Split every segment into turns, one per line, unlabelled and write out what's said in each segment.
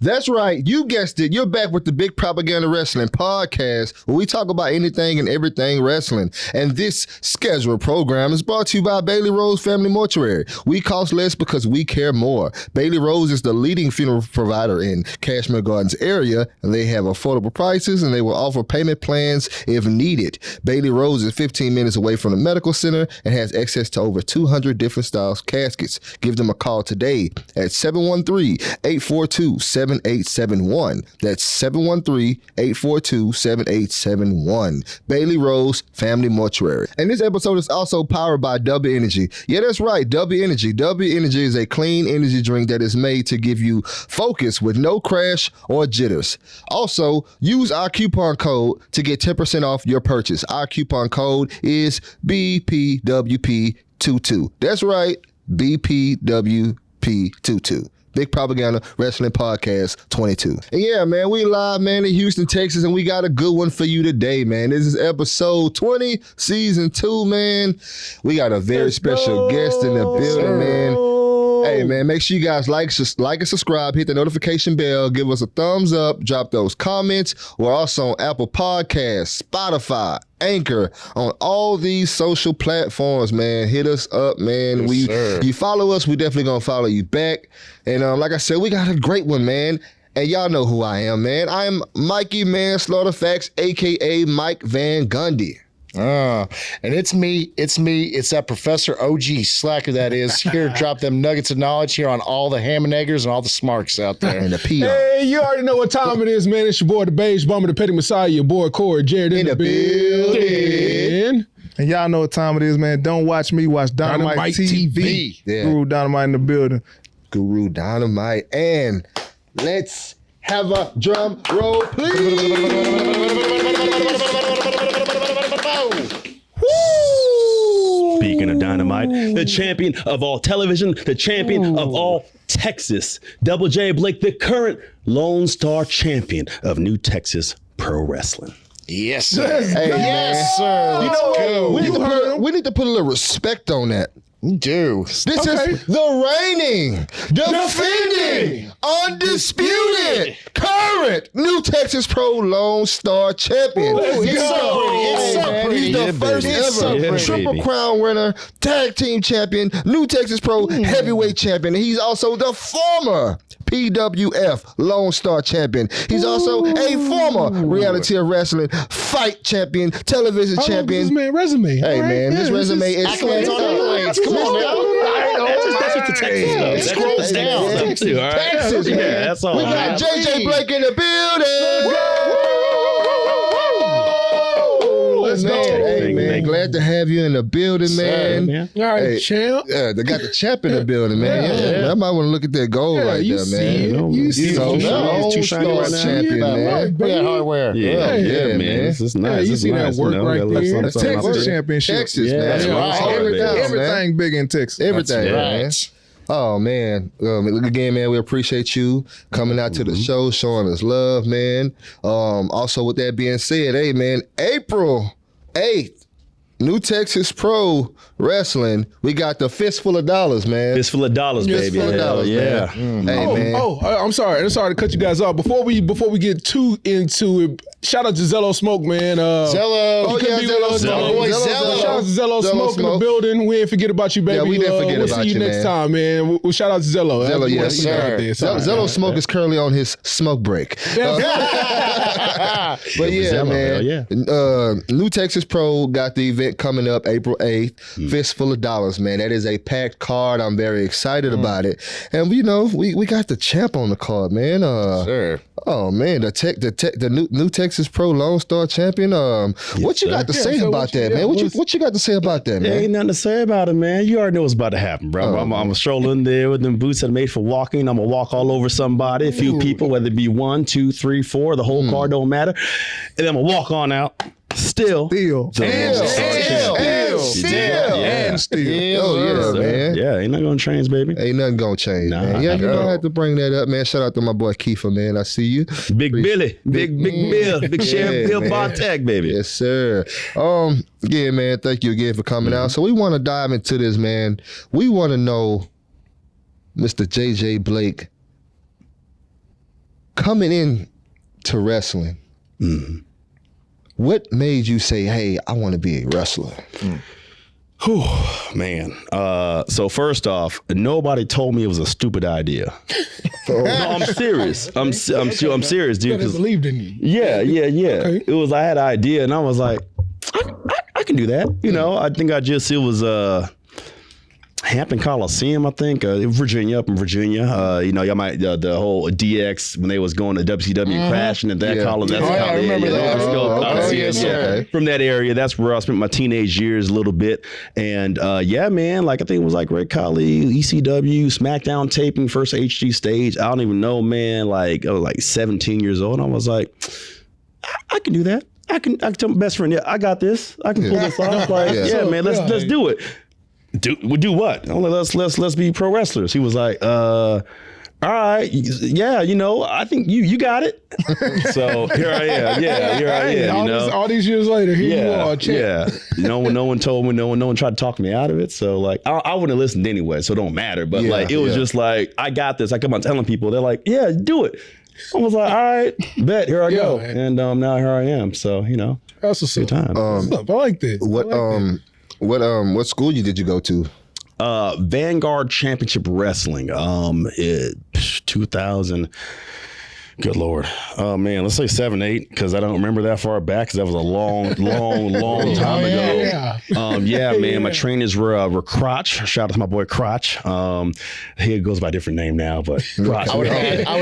That's right. You guessed it. You're back with the Big Propaganda Wrestling Podcast, where we talk about anything and everything wrestling. And this scheduled program is brought to you by Bailey Rose Family Mortuary. We cost less because we care more. Bailey Rose is the leading funeral provider in Cashmere Gardens area, and they have affordable prices, and they will offer payment plans if needed. Bailey Rose is 15 minutes away from the medical center and has access to over 200 different styles caskets. Give them a call today at 713-842-7871. That's 713-842-7871. Bailey Rose Family Mortuary. And this episode is also powered by W Energy. Yeah, that's right, W Energy. W Energy is a clean energy drink that is made to give you focus with no crash or jitters. Also, use our coupon code to get 10% off your purchase. Our coupon code is BPWP22. That's right, BPWP22. Big Propaganda Wrestling Podcast 22. And yeah, man, we live, man, in Houston, Texas, and we got a good one for you today, man. This is episode 20, season 2, man. We got a very special guest in the building, man. Hey, man, make sure you guys like and subscribe, hit the notification bell, give us a thumbs up, drop those comments. We're also on Apple Podcasts, Spotify, Anchor, on all these social platforms, man. Hit us up, man.
Yes,
you follow us, we definitely gonna follow you back. And like I said, we got a great one, man. And y'all know who I am, man. I am Mikey Manslaughter Facts, aka Mike Van Gundy.
And it's me. It's that Professor OG Slacker that is here to drop them nuggets of knowledge here on all the ham and eggers and all the smarks out there.
And the PR.
Hey, you already know what time it is, man. It's your boy, the Beige Bomber, the Petty Messiah, your boy, Corey Jared in the building.
And y'all know what time it is, man. Don't watch me, watch Dynamite TV.
Yeah.
Guru Dynamite in the building.
Guru Dynamite. And let's have a drum roll, please.
Speaking of Dynamite, the champion of all television, the champion of all Texas, Double J Blake, the current Lone Star champion of New Texas Pro Wrestling.
Yes, sir.
Hey,
yes,
man.
sir.
You know what? We need to put a little respect on that.
You do.
This is the reigning, defending, undisputed, current New Texas Pro Lone Star champion.
It's so pretty.
He's the first ever Triple Crown winner, tag team champion, New Texas Pro heavyweight champion. He's also the former PWF Lone Star champion. He's also a former Reality of Wrestling fight champion, television champion.
This man resume.
Hey, man, this resume is
accolades on accolades. Come on now.
That's what the Texas stuff.
Scroll down.
Too, all right?
Texas, man.
Yeah, that's all.
We got JJ Blake in the building.
Let's go.
Hey, man, glad to have you in the building, man.
All right,
Hey,
champ.
Yeah, they got the champ in the building, man. Yeah. I might want to look at that gold right
you
there,
see
man.
it. You see
know,
it.
Lone
Too shiny
Star
right now.
champion, man.
Look at hardware.
Yeah,
Yeah,
man.
man.
This is nice.
you
It's
see that
nice,
work
you know?
right
Gotta let
there.
something
Texas
out there.
Championship.
Texas,
Yeah,
man.
that's
right.
Everything big in Texas.
Everything, man.
Right.
Oh, man. Again, man, we appreciate you coming out to the show, showing us love, man. Also, with that being said, hey, man, April 8th, New Texas Pro Wrestling, we got the Fistful of Dollars, man.
Fistful of dollars, baby.
Fistful of
Hell
dollars,
yeah.
man. Hey, man.
I'm sorry. I'm sorry to cut you guys off. Before we get too into it, shout out to Zello Smoke, man.
Zello.
Oh, yeah, Zello Smoke.
Boy,
Zello.
Shout out to Zello Smoke in the building. We ain't forget about you, baby.
Yeah, we didn't forget
we'll
about
see you
you,
next
man.
time, man. We'll shout out to Zello.
Zello, yes,
We got
sir.
out there. Sorry.
Zello Smoke is currently on his smoke break. But yeah,
Zello,
man.
hell yeah.
New Texas Pro got the event coming up April 8th. Fistful of Dollars, man. That is a packed card. I'm very excited about it. And you know, we got the champ on the card, man.
Sure.
Oh man, the new Texas Pro Lone Star champion. What you got to say about that, man? What you got to say about that,
There
man?
ain't nothing to say about it, man. You already know what's about to happen, bro. I'm strolling there with them boots that are made for walking. I'm gonna walk all over somebody, a few people, whether it be 1, 2, 3, 4. The whole card don't matter. And then I'm gonna walk on out. Still.
Still.
Oh, yeah, man.
Yeah, ain't nothing gonna change, baby.
Ain't nothing gonna change,
Nah,
man. Yeah, you
no.
don't have to bring that up, man. Shout out to my boy Kiefer, man. I see you.
Big Billy, big Bill, big Sheriff Bill
man.
Bontek, baby.
Yes, sir. Yeah, man. Thank you again for coming out. So we want to dive into this, man. We want to know, Mr. JJ Blake, coming in to wrestling, what made you say, "Hey, I want to be a wrestler"?
Whew, man. So first off, nobody told me it was a stupid idea. No, I'm serious. I'm serious, dude.
They
'cause-
believed in you.
Yeah.
Okay.
It was, I had an idea and I was like, I can do that. You know, I think it was Hampton Coliseum, I think, Virginia, up in Virginia. You know, y'all might, the whole DX, when they was going to WCW crashing at that Coliseum. That's
I remember that.
Okay.
From that area, that's where I spent my teenage years a little bit. And yeah, man, like I think it was like Great Khali, ECW, SmackDown taping, first HD stage. I don't even know, man. Like I was like 17 years old. And I was like, I can do that. I can tell my best friend, yeah, I got this. I can pull this off. Like, yeah, man, let's do it. Do what? I'm like, let's be pro wrestlers. He was like, all right, yeah, you know, I think you got it. So here I am. Yeah, here I am.
All these years later, here you are, champ.
Yeah. No one told me. No one tried to talk me out of it. So like, I wouldn't have listened anyway. So it don't matter. But like, it was just like, I got this. I come on telling people. They're like, yeah, do it. I was like, all right, bet. Here I go.
Man.
And now here I am. So you know,
That's a good
time.
I like that.
What school did you go to?
Vanguard Championship Wrestling. 2000. Good Lord. Oh man, let's say 7, 8, because I don't remember that far back because that was a long time ago.
Yeah.
Man. My trainers were Crotch. Shout out to my boy Crotch. He goes by a different name now, but Crotch.
I would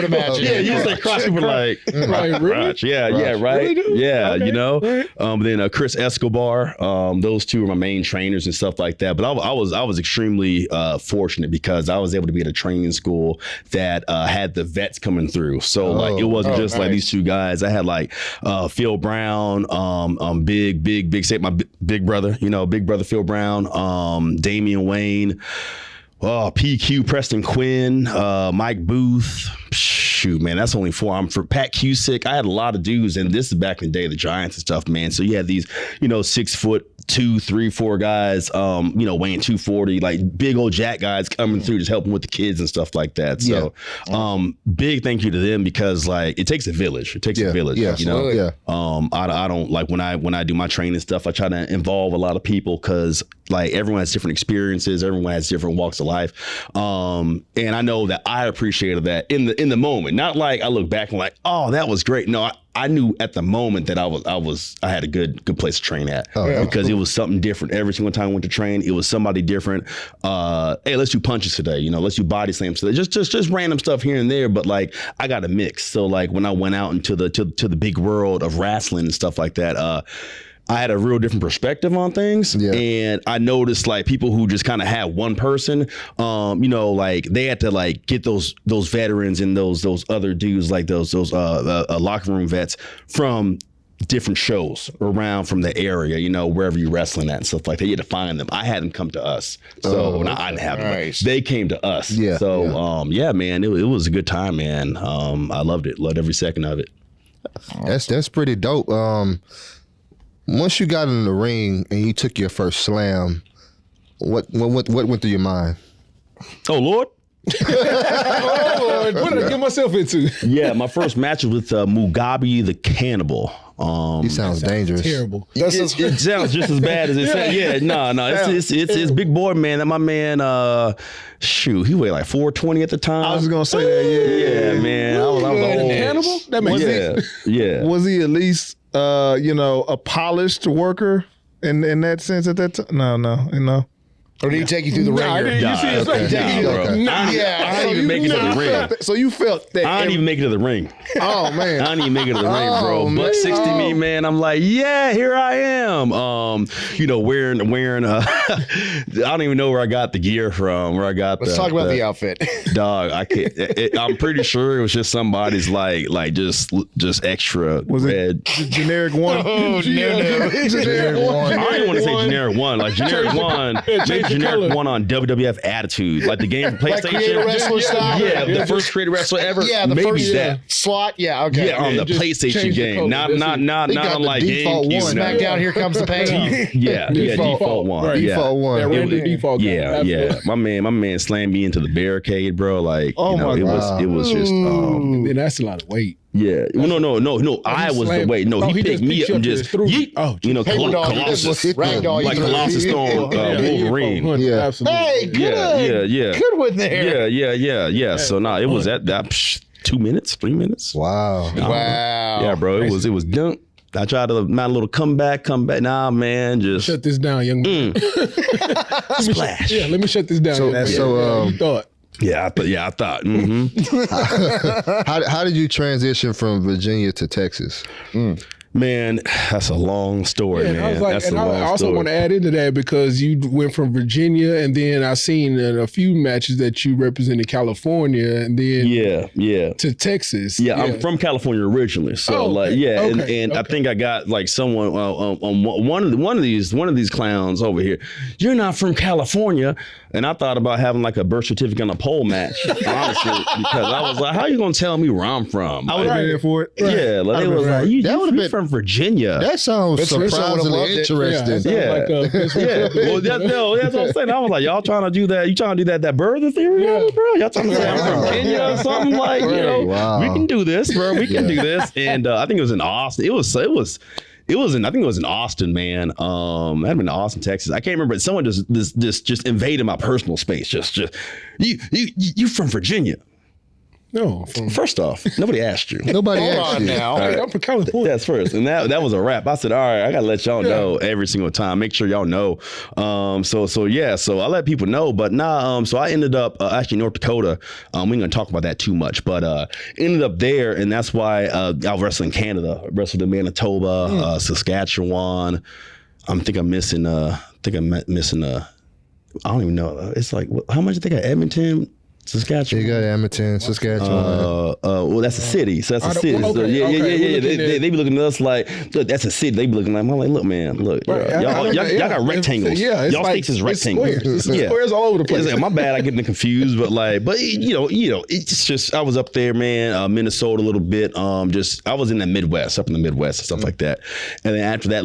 imagine.
Yeah, you say Crotch, people like
Like, really?
Crotch. Yeah, right.
Really?
Yeah,
Okay.
you know.
Right.
Then Chris Escobar. Those two were my main trainers and stuff like that. But I was extremely fortunate because I was able to be at a training school that had the vets coming through. So like it wasn't just like these two guys. I had like Phil Brown, big State, my big brother, you know, big brother Phil Brown, Damian Wayne, PQ Preston Quinn, Mike Booth. Shoot, man, that's only 4. I'm for Pat Cusick. I had a lot of dudes, and this is back in the day of the Giants and stuff, man. So you had these, you know, 6'2", 3, 4 guys, you know, weighing 240, like big old jack guys coming through, just helping with the kids and stuff like that. So, big thank you to them because like it takes a village. It takes a village.
Yeah,
you know.
yeah.
I don't like when I do my training stuff. I try to involve a lot of people because like everyone has different experiences. Everyone has different walks of life. And I know that I appreciated that in the moment. Not like I look back and like, oh, that was great. No, I knew at the moment that I had a good place to train at because it was something different. Every single time I went to train, it was somebody different. Hey, let's do punches today. You know, let's do body slams today. Just random stuff here and there. But like I got a mix. So like when I went out into the big world of wrestling and stuff like that, I had a real different perspective on things.
Yeah.
And I noticed like people who just kind of had one person, you know, like they had to like get those veterans and those other dudes, like those locker room vets from different shows around from the area, you know, wherever you're wrestling at and stuff like that. You had to find them. I had them come to us. So I didn't have them.
Nice.
They came to us.
Yeah,
So man, it was a good time, man. I loved it. Loved every second of it.
That's pretty dope. Once you got in the ring and you took your first slam, what went through your mind?
Oh Lord.
Oh, Lord, what did I get myself into?
Yeah, my first match was with Mugabe the Cannibal.
He sounds dangerous.
Terrible.
It sounds just as bad as it sounds. Yeah, no, it's big boy, man. That my man, shoot, he weighed like 420 at the time.
I was just gonna say that.
Yeah, man. I was old.
Cannibal? That makes sense.
Yeah.
Was he at least a polished worker in that sense at that time? No.
Or did he take you through the ringer?
You see his face.
Nah, bro. I didn't even make it to the ring.
So you felt that.
I didn't even make it to the ring.
Oh man.
I didn't even make it to the ring, bro.
Oh,
Buck 60
man.
me, man. I'm like, yeah, here I am. You know, wearing I don't even know where I got the gear from. Where I got
Let's talk about the outfit.
dog. I can't. I'm pretty sure it was just somebody's like just extra
Was
red.
it generic one?
Oh, no.
Generic one.
I don't even want to say generic one. Like generic one, they generic
color.
one on WWF Attitude, like the game for
Like creator
PlayStation.
wrestler style.
Yeah,
Yeah,
the first creator wrestler ever.
Yeah, the
maybe
first
that.
slot. Yeah, okay.
Yeah, on the
just
PlayStation
change the
game,
color.
not
That's
not
it.
not
They
not
got
on
the
like
default
GameCube.
one.
no.
SmackDown, here comes the pain.
Yeah, default one. Yeah.
Default one.
Yeah, random default.
Yeah, yeah. My man slammed me into the barricade, bro. Like,
Oh
you know,
my
it was just
And that's a lot of weight.
yeah. No. I was the
slammed-
weight. No,
Oh,
he
he
picked
just
me
picked
up
you
and
up
just
and threw
yeet.
you. Oh,
You know,
Paper doll,
Colossus,
ragdoll,
like
you
Colossus Stone, Wolverine.
Yeah.
Absolutely.
Hey, good.
Yeah.
Good one there.
Yeah. So it was that 2 minutes, 3 minutes.
Wow.
Wow.
Yeah, bro. It was dunk. I tried to mount a little comeback. Nah, man, just
Shut this down, young man.
splash.
Yeah, let me shut this down.
So-
young man.
so,
you thought.
Yeah, I thought.
How did you transition from Virginia to Texas?
Man, that's a long story,
Yeah,
man.
I was like,
that's
and
a long
I also
story.
want to add into that because you went from Virginia, and then I seen in a few matches that you represented California, and then
Yeah.
to Texas.
Yeah, I'm from California originally, so
Oh,
like,
okay.
yeah,
Okay,
and I
okay.
think I got like someone on one of these clowns over here. You're not from California, and I thought about having like a birth certificate on a pole match, honestly, because I was like, how you gonna tell me where I'm from?
I would have been there for it.
Yeah, like they was
Right.
like, you
That would've
you
been-
from Virginia.
That sounds
Vince Russo would've
surprisingly
loved it.
interesting.
Yeah.
Like,
Yeah, well, that's what I'm saying. I was like, y'all trying to do that? You trying to do that birth theory, bro? Y'all trying to say I'm from Virginia or something? Like, you know,
Wow.
we can do this, bro. We can do this. And I think it was in Austin. It was in, I think it was in Austin, man. I'd been in Austin, Texas. I can't remember. But someone just invaded my personal space. Just you from Virginia?
no, from
First off, nobody asked you.
Nobody
Hold
asked
on
you.
now.
I'm from California.
That's first, and that was a wrap. I said, all right, I gotta let y'all know every single time. Make sure y'all know. So I let people know. But so I ended up actually in North Dakota. We ain't gonna talk about that too much, but ended up there, and that's why I wrestled in Canada. I wrestled in Manitoba, Saskatchewan. I'm missing. I don't even know. It's like how much I think Edmonton. Saskatchewan.
You got Edmonton, Saskatchewan.
Well, that's a city, so that's a city.
okay,
So,
okay,
yeah.
we're looking
They
at-
be looking at us like, look, that's a city. They be looking like, I'm like, look, man, look,
Right,
y'all got rectangles.
Yeah, it's
y'all
like,
states is rectangles.
It's squares all over the place.
It's like, my bad, I get them confused, but you know, it's just I was up there, man, Minnesota a little bit. I was in the Midwest, up in the Midwest and stuff like that. And then after that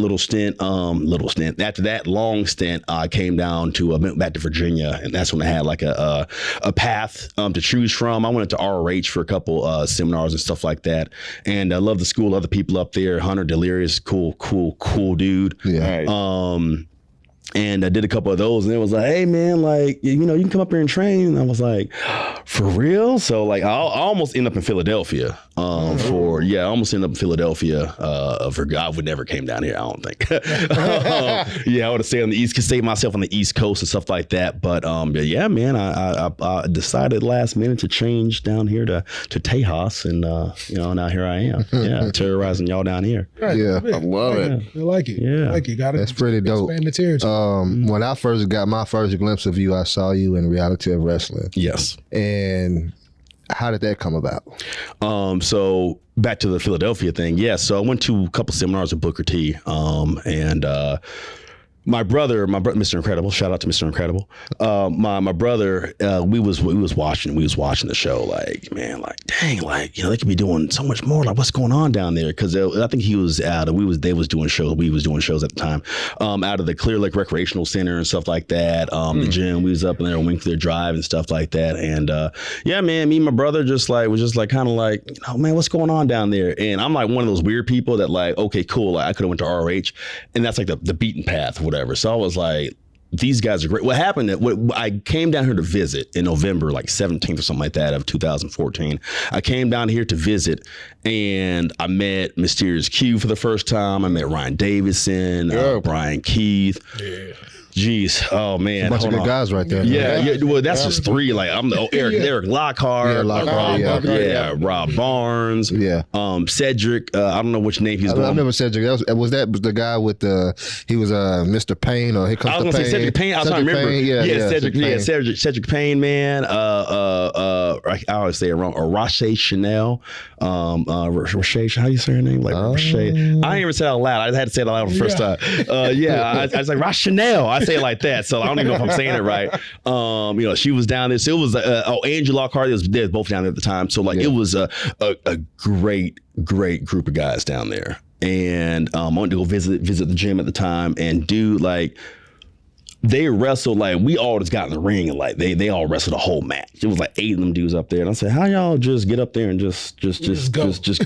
after that long stint, I came down to went back to Virginia, and that's when I had like a path to choose from. I went to ROH for a couple seminars and stuff like that, and I love the school, other people up there. Hunter Delirious, cool dude.
Yeah.
And I did a couple of those, and it was like, hey man, like, you know, you can come up here and train. And I was like, for real? So like, I almost end up in Philadelphia. I almost ended up in Philadelphia. I would never came down here, I don't think. I would have stayed on the East, stayed myself on the East Coast and stuff like that. But yeah, man, I decided last minute to change down here to Tejas, and now here I am. Yeah, terrorizing y'all down here.
Right,
Yeah.
I love it.
I like it.
Yeah.
I like it. Gotta
That's pretty dope.
expand the territory.
When I first got my first glimpse of you, I saw you in Reality of Wrestling.
Yes.
And how did that come about?
So back to the Philadelphia thing. Yeah. So I went to a couple seminars with Booker T. And my brother, Mr. Incredible, shout out to Mr. Incredible. My brother, we was watching the show, like, man, like, dang, like, they could be doing so much more. Like, what's going on down there? Because I think he was out. They was doing shows. We was doing shows at the time, out of the Clear Lake Recreational Center and stuff like that. The gym, we was up in there on Winkler Drive and stuff like that. And yeah, man, me and my brother was kind of like, man, what's going on down there? And I'm like one of those weird people that like, okay, cool. Like, I could have went to ROH, and that's like the beaten path, whatever. So I was like, these guys are great. What happened, I came down here to visit in November, like 17th or something like that of 2014. I came down here to visit, and I met Mysterious Q for the first time. I met Ryan Davidson, Brian Keith. Yeah. Jeez, oh man,
A bunch of
hold
good
on.
guys right there.
Yeah. Well, that's just three. Like I'm the Eric Lockhart,
Yeah, Lockhart,
Rob Barnes,
Yeah.
Cedric. I don't know which name he's
I
going.
remember Cedric. Was the guy with he was Mr. Payne, or Here Comes
I was
the
gonna
Pain?
say Cedric Payne. I was trying to remember.
Payne.
Cedric.
Payne.
Cedric Payne, man. I always say it wrong. Or Roche Chanel. Roche. How do you say her name? Like Roche. I ain't even said it out loud. I had to say it out loud the first time. I was like Roche Chanel. I say it like that, so I don't even know if I'm saying it right. You know, she was down there. So it was Angela Lockhart. They was both down there at the time. So like it was a great group of guys down there. And I wanted to go visit the gym at the time, and dude, like, they wrestled, like, we all just got in the ring, and like they all wrestled a whole match. It was like 8 of them dudes up there, and I said, how y'all just get up there and just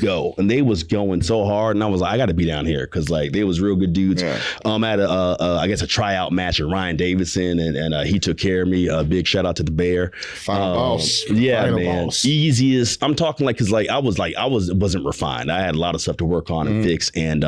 go? And they was going so hard, and I was like, I got to be down here, because like they was real good dudes. Yeah. At I guess a tryout match with Ryan Davidson, and he took care of me. A big shout out to the Bear.
Final boss.
Yeah,
Final
man.
boss.
Easiest. I'm talking like, because like I wasn't refined. I had a lot of stuff to work on and fix, and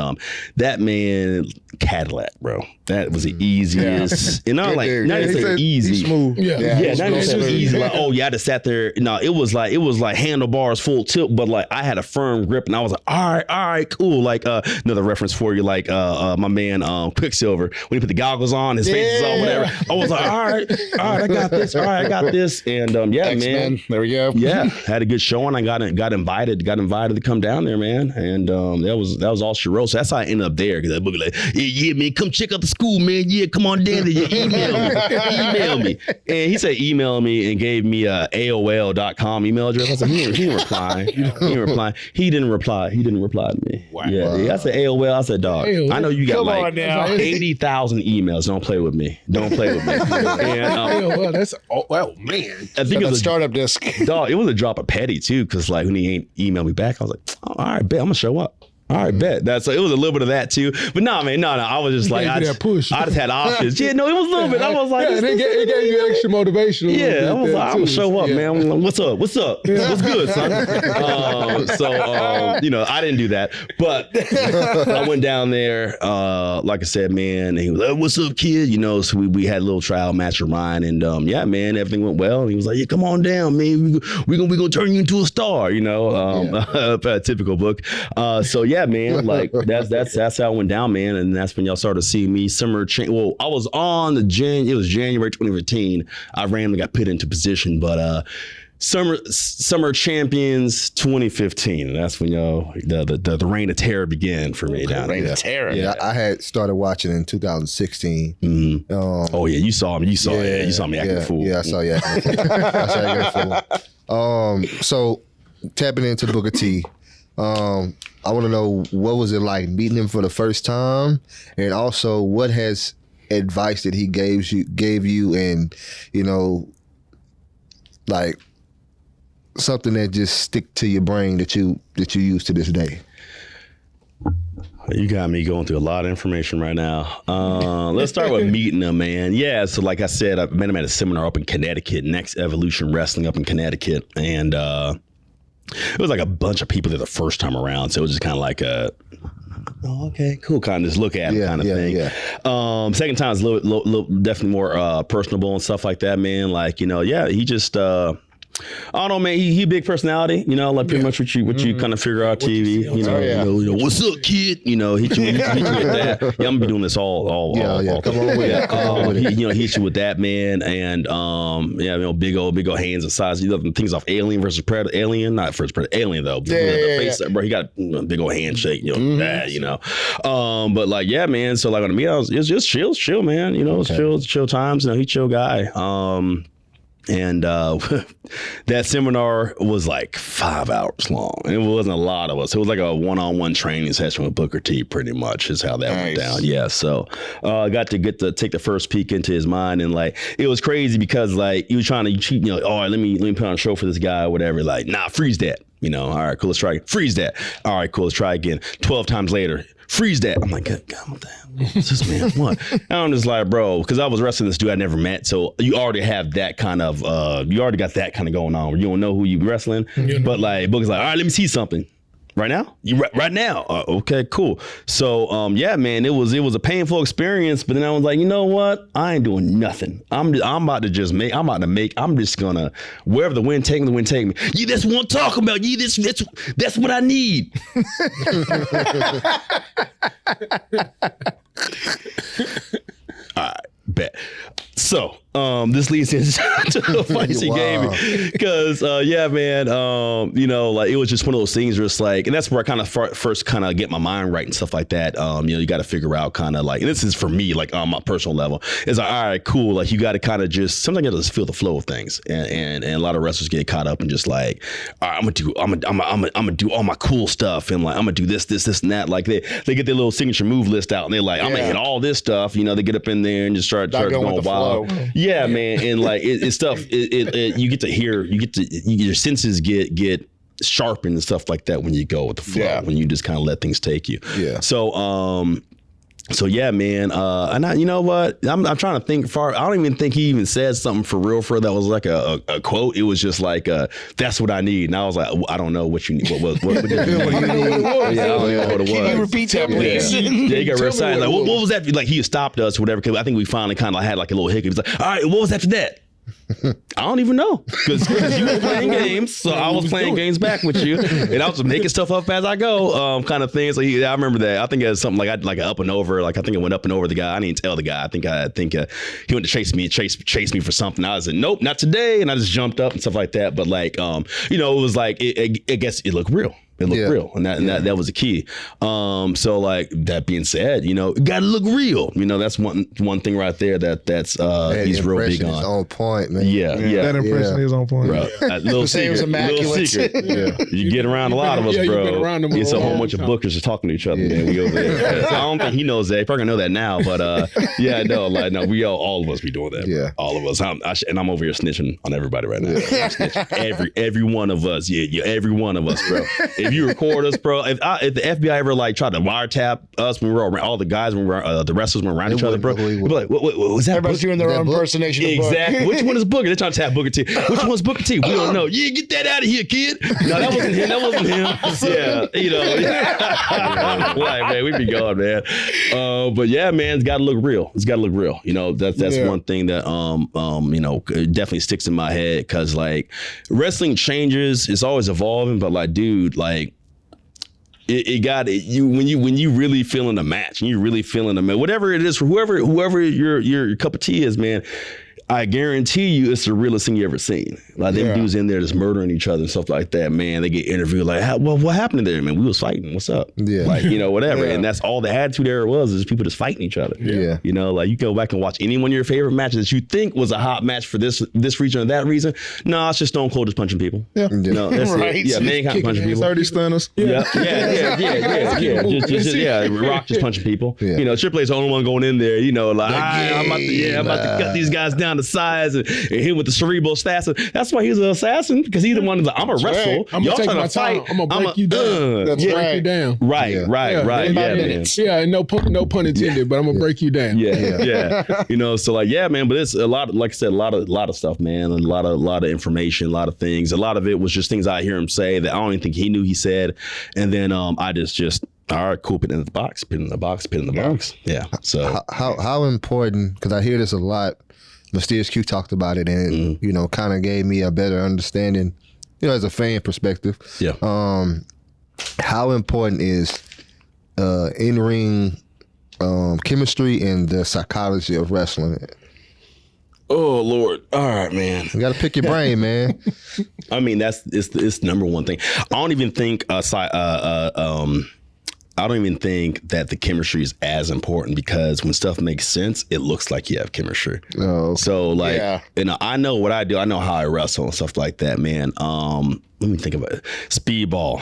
that man, Cadillac, bro. That was the easiest. And not like not even easy.
Smooth.
Yeah, not even so easy. Like, oh, yeah, I just sat there. No, it was like handlebars full tilt, but like I had a firm grip, and I was like, all right, cool. Like another reference for you, like my man Quicksilver, when he put the goggles on, his face is on, whatever. I was like, all right, I got this. All right, I got this. And yeah,
X-Men.
man,
There we go.
yeah, had a good showing. I got invited to come down there, man. And that was all she wrote. So that's how I ended up there, because that book like, yeah, man, come check out the school, man. Yeah, come on down there. Yeah, email me. And he said email me, and gave me a AOL.com email address. I said, he didn't reply. He didn't reply to me. Wow. Yeah, I said AOL. I said, dog, I know you got like 80,000 emails. Don't play with me. And,
that's man.
I think it was a
startup disc.
dog. It was a drop of petty too, because like when he ain't emailed me back, I was like, oh, all right, bet I'm gonna show up. All right, bet. So it was a little bit of that too, but no, man, no. I was just like, I just had options. Yeah, no, it was a little bit. I was like,
it gave you extra motivation.
Yeah, I was like, I'm gonna show up, man. I'm like, what's up? What's good, son? You know, I didn't do that, but I went down there. Like I said, man, and he was like, what's up, kid? You know, so we had a little trial match of mine, and yeah, man, everything went well. And he was like, yeah, come on down, man. We gonna turn you into a star. You know, typical book. So yeah. Man, like that's how it went down, man, and that's when y'all started seeing me Well, I was on it was January 2015. I randomly got put into position, but Summer Champions 2015, and that's when y'all the reign of terror began for me down there.
Reign of terror.
Yeah, I had started watching in 2016.
Mm-hmm. Oh yeah, you saw me. You saw me acting a fool.
Yeah, I saw you acting a fool. So tapping into Booker T. I want to know, what was it like meeting him for the first time, and also what has advice that he gave you, and you know, like something that just stick to your brain that you use to this day.
You got me going through a lot of information right now. Let's start with meeting him, man. Yeah, so like I said, I met him at a seminar up in Connecticut, Next Evolution Wrestling up in Connecticut, and it was like a bunch of people there the first time around, so it was just kind of like okay, cool, kind of just look at it kind of thing. Yeah. Second time is a little definitely more personable and stuff like that, man. Like, you know, yeah, he just I don't know, man. He big personality, you know, like pretty much what you kind of figure out TV. You know, what's up, kid? You know, hit you with that. Yeah, I'm gonna be doing this all.
Come on with it.
You know, hit you with that, man, and yeah, you know, big old hands and size. You know, things off Alien versus Predator. Alien, not versus Predator. Alien though. Bro, he got a big old handshake. You know, that. You know, but like, yeah, man. So like on the meet, it's just chill, man. You know, it's chill times. You know, he chill guy. And that seminar was like 5 hours long. It wasn't a lot of us. It was like a one-on-one training session with Booker T, pretty much is how that went down. Yeah, so I got to take the first peek into his mind, and like it was crazy because like he was trying to cheat. You know, all right, let me put on a show for this guy or whatever. Like, nah, freeze that. You know, all right, cool, let's try again. Freeze that. All right, cool, let's try again. 12 times later. Freeze that. I'm like, God, what the hell? What's this, man? What? And I'm just like, bro, because I was wrestling this dude I never met. So you already have that kind of, you already got that kind of going on where you don't know who you wrestling. But like, Booker's like, all right, let me see something. Right now? Right now? Okay, cool. So, yeah, man, it was a painful experience, but then I was like, you know what? I ain't doing nothing. I'm just gonna, wherever the wind take me, Yeah, that's what I'm talking about. Yeah, that's what I need. All right, bet. So, this leads into the advice he gave me because yeah, man, you know, like it was just one of those things where it's like, and that's where I kind of first kind of get my mind right and stuff like that. You know, you got to figure out kind of like, and this is for me, like on my personal level, is like, all right, cool. Like you got to kind of just sometimes you got to just feel the flow of things, and a lot of wrestlers get caught up in just like, all right, I'm gonna do all my cool stuff, and like I'm gonna do this, and that. Like they get their little signature move list out, and they're like, I'm gonna hit all this stuff. You know, they get up in there and just start going wild. Yeah, man, and like it's stuff. You get to hear, your senses get sharpened and stuff like that when you go with the flow, when you just kind of let things take you. Yeah. So yeah, man. And you know what? I'm trying to think far. I don't even think he even said something for real that was like a quote. It was just like, that's what I need. And I was like, I don't know what you need. What did you need? Yeah, I don't know what it was. Can you repeat that, please? Yeah, you got real silent. Like, what was that? Like he stopped us or whatever. Cause I think we finally kind of had like a little hiccup. He's like, all right, what was after that? I don't even know because you were playing games, so I was playing games back with you, and I was making stuff up as I go, kind of thing. So yeah, I remember that. I think it was something like an up and over. Like I think it went up and over the guy. I didn't tell the guy. I think he went to chase me for something. I was like, nope, not today, and I just jumped up and stuff like that. But like, you know, it was like I guess it looked real. It looked real, and that was the key. So like that being said, you know, gotta look real. You know, that's one thing right there that's he's real big on.
On point, man.
Yeah.
That impression is on point.
Bro, little secret. Little secret. You get around a lot of us, bro. It's a whole bunch of bookers just talking to each other, man. We over there. I don't think he knows that. He probably know that now, but yeah, no, we all of us be doing that. Bro. Yeah, all of us. I'm over here snitching on everybody right now. I'm snitching. Every one of us. Yeah, every one of us, bro. If you record us, bro, if the FBI ever like tried to wiretap us when we were around, all the guys when we were, the wrestlers were around each other, bro, we'd be like, what was that?
Everybody's doing their own impersonation.
Exactly. Which one is Booker? They're trying to tap Booker T. Which one's Booker T? We don't know. Yeah, get that out of here, kid. No, that wasn't him. That wasn't him. Yeah, you know, like man, we be going, man. But yeah, man, it's got to look real. It's got to look real. You know, that's one thing that you know, definitely sticks in my head because like wrestling changes. It's always evolving, but like, dude, like. When you really feeling the match and you really feeling the match, whatever it is for whoever your cup of tea is, man. I guarantee you it's the realest thing you ever seen. Like them dudes in there just murdering each other and stuff like that, man. They get interviewed like, well, what happened there, man? We was fighting. What's up? Yeah. Like, you know, whatever. And that's all the attitude era was, is people just fighting each other. Yeah. You know, like you go back and watch any one of your favorite matches that you think was a hot match for this reason or that reason. No, it's just Stone Cold just punching people. Yeah. No, that's it. Yeah, Mankind punching people.
30 stunners.
Yeah. Just Rock just punching people. Yeah. You know, Triple H's the only one going in there, you know, like, I'm about to cut these guys down to size and him with the cerebral assassin. That's why he's an assassin, because he's the one that's like, I'm a wrestle.
Right. I'm gonna take my time. I'm gonna break you down. That's break you down.
Right.
Yeah, and no pun intended, but I'm gonna break you down.
Yeah. You know, so like, yeah, man, but it's a lot, like I said, a lot of stuff, man, and a lot of information, a lot of things. A lot of it was just things I hear him say that I don't even think he knew he said. And then I just all right, cool, put it in the box. Yeah. So
how important, because I hear this a lot. Mysterious Q talked about it and, you know, kind of gave me a better understanding, you know, as a fan perspective.
Yeah.
How important is in-ring chemistry and the psychology of wrestling?
Oh, Lord. All right, man.
You got to pick your brain, man.
I mean, it's number one thing. I don't even think I don't even think that the chemistry is as important, because when stuff makes sense, it looks like you have chemistry. Oh, so like, you know, I know what I do. I know how I wrestle and stuff like that, man. Let me think about it. Speedball.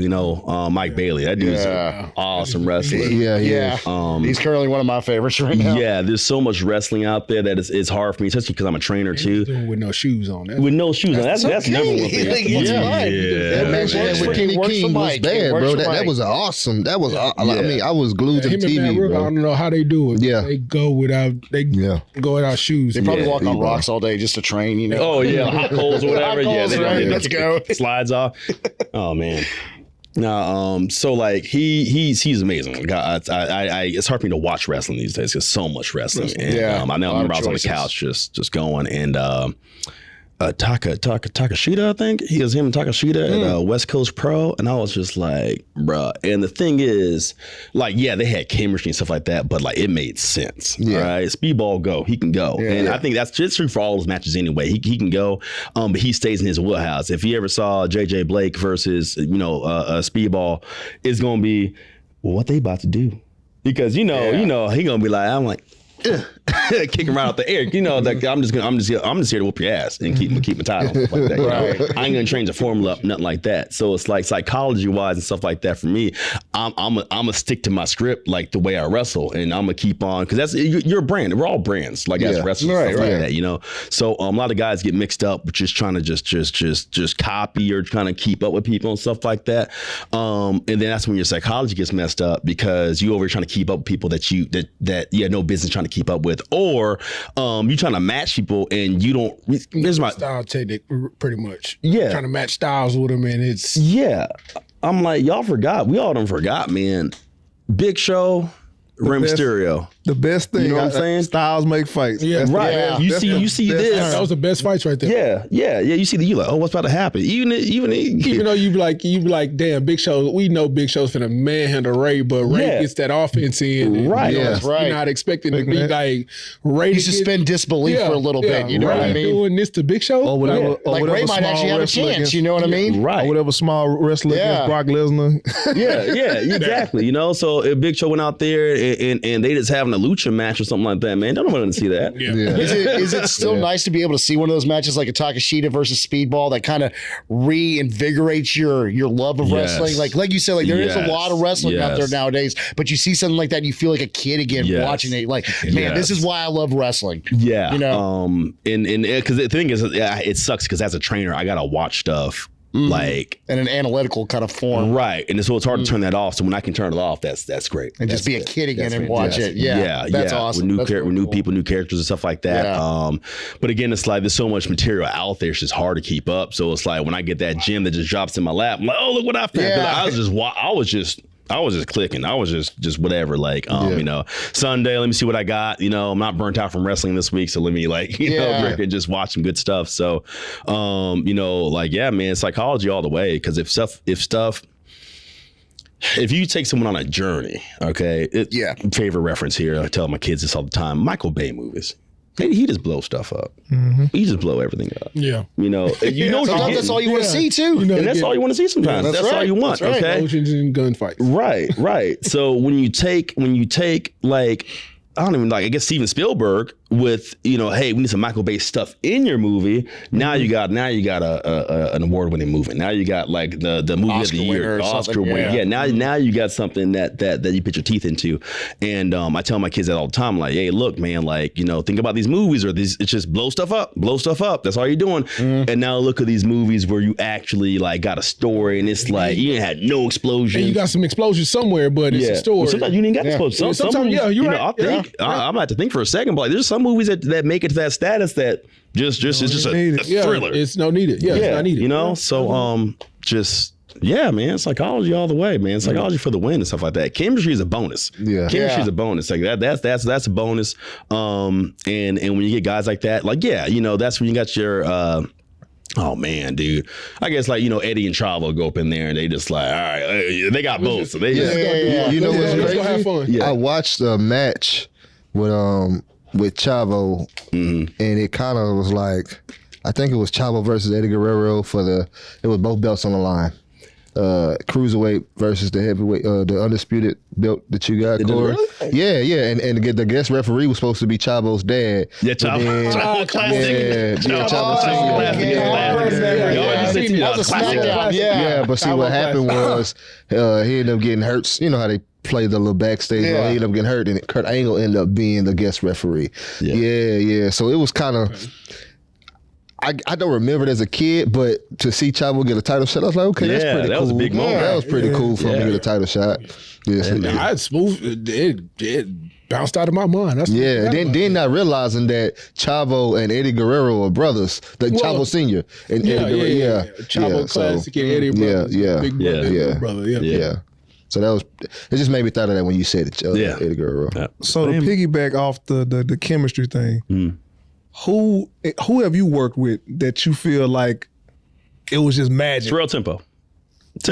You know, Mike Bailey. That dude's an awesome wrestler.
Yeah. He's currently one of my favorites right now.
Yeah, there's so much wrestling out there that it's hard for me, especially because I'm a trainer too.
With no shoes on.
With no shoes on. That's number one thing.
That match with Kenny King was bad, bro. That was awesome. That was. I mean, I was glued to the TV.
Bro. I don't know how they do it. Yeah, they go without shoes.
They probably walk on rocks all day just to train. You know.
Oh yeah, hot coals or whatever.
Let's go.
Slides off. Oh man. No, so like he's amazing. I it's hard for me to watch wrestling these days because so much wrestling. And, I remember I was on the couch just going, and Takashita, I think. He was him and Takashita at West Coast Pro. And I was just like, bruh. And the thing is, like, yeah, they had chemistry and stuff like that, but like it made sense.
Yeah.
Right? Speedball go. He can go. And I think that's just true for all his matches anyway. He can go, but he stays in his wheelhouse. If you ever saw JJ Blake versus, Speedball, it's gonna be, well, what they about to do? Because he gonna be like, I'm like, kick him right out the air. Like I'm just here to whoop your ass and keep my title. Like that, right. I ain't gonna change the formula up, nothing like that. So it's like psychology wise and stuff like that. For me, I'm gonna stick to my script, like the way I wrestle, and I'm gonna keep on, because that's you're a brand. We're all brands, like as wrestlers, right, like that. So a lot of guys get mixed up with just trying to just copy or trying to keep up with people and stuff like that. And then that's when your psychology gets messed up, because you over trying to keep up with people that you had no business trying to keep up with, or you trying to match people and you don't. There's my
style technique, pretty much.
Yeah,
trying to match styles with them, and it's
I'm like, y'all forgot. We all done forgot, man. Big Show, Rey Mysterio.
The best thing,
you know what I'm saying?
Styles make fights.
Yeah,
right.
Yeah.
You see this.
That was the best fights right there.
Yeah. You see you like, oh, what's about to happen? Even
though you be like, damn, Big Show. We know Big Show's finna manhandle Ray, but Ray gets that offense in.
Right.
You're not expecting to be like Ray.
You suspend disbelief for a little bit. You know what I mean?
Doing this to Big Show,
or whatever. Or
like
whatever
Ray might actually have a chance. You know what I mean?
Right.
Or whatever small wrestler against Brock Lesnar.
Exactly. So if Big Show went out there and they just having a lucha match or something like that, man, don't want to see that.
Is it still nice to be able to see one of those matches like a Takashita versus Speedball that kind of reinvigorates your love of wrestling? Like you said, like there is a lot of wrestling out there nowadays, but you see something like that, and you feel like a kid again watching it. Like, man, this is why I love wrestling.
Yeah,
and
because the thing is, it sucks because as a trainer, I gotta watch stuff. Like
in an analytical kind of form,
right? And so it's hard to turn that off. So when I can turn it off, that's great.
And just be a kid again and watch it. That's awesome.
With new people, new characters and stuff like that. But again, it's like there's so much material out there; it's just hard to keep up. So it's like when I get that gem that just drops in my lap, I'm like, oh, look what I found. I was just clicking. I was just whatever. Like, Sunday, let me see what I got. I'm not burnt out from wrestling this week, so let me drink and just watch some good stuff. So, man, psychology all the way. Because if you take someone on a journey, okay, favorite reference here. I tell my kids this all the time. Michael Bay movies. He just blows stuff up. He just blow everything up.
Yeah.
Sometimes that's all you want to see too.
And that's all you want to see sometimes. That's all you want.
That's right.
Okay.
Explosions and gunfights.
Right. So when you take like, I don't even I guess Steven Spielberg with, hey, we need some Michael Bay stuff in your movie. Now you got an award-winning movie. Now you got like the movie
Oscar
of the year, Oscar winner. Yeah. Now you got something that you put your teeth into. And I tell my kids that all the time, like, hey, look, man, think about these movies it's just blow stuff up. That's all you're doing. And now look at these movies where you actually got a story, and it's like you had no explosion.
And you got some explosions somewhere, but it's a story.
Well, sometimes you didn't get explosions. Sometimes, you're right. I'm gonna have to think for a second, but there's some movies that make it to that status that just it's just a thriller.
It's no needed. It's not needed.
So man, psychology all the way, man. Psychology for the win and stuff like that. Chemistry is a bonus. Chemistry is a bonus. Like that's a bonus. And when you get guys like that, that's when you got your oh man, dude. I guess Eddie and Chavo go up in there and they just all right, they got both. So they
You know what's crazy?
Have fun.
I watched a match with Chavo, and it kind of was like, I think it was Chavo versus Eddie Guerrero it was both belts on the line. Cruiserweight versus the heavyweight, the undisputed belt that you got, Corey.
Really?
Yeah, and the guest referee was supposed to be Chavo's dad.
Yeah, Chavo classic.
Chavo
SmackDown.
Yeah, but see what happened was he ended up getting hurt. You know how they play the little backstage. He ended up getting hurt, and Kurt Angle ended up being the guest referee. Yeah. So it was kind of. I don't remember it as a kid, but to see Chavo get a title shot, I was like, okay, that's pretty cool.
That was a big moment.
That was pretty cool for him to get a title shot.
I had smooth. It bounced out of my mind.
Then not realizing that Chavo and Eddie Guerrero are brothers. Chavo Senior and Eddie Guerrero.
Chavo Classic and Eddie brothers. Big brother. Yeah.
So it just made me thought of that when you said it, Eddie Guerrero.
So to piggyback off the chemistry thing. who have you worked with that you feel like it was just magic?
Terrell Tempo.
We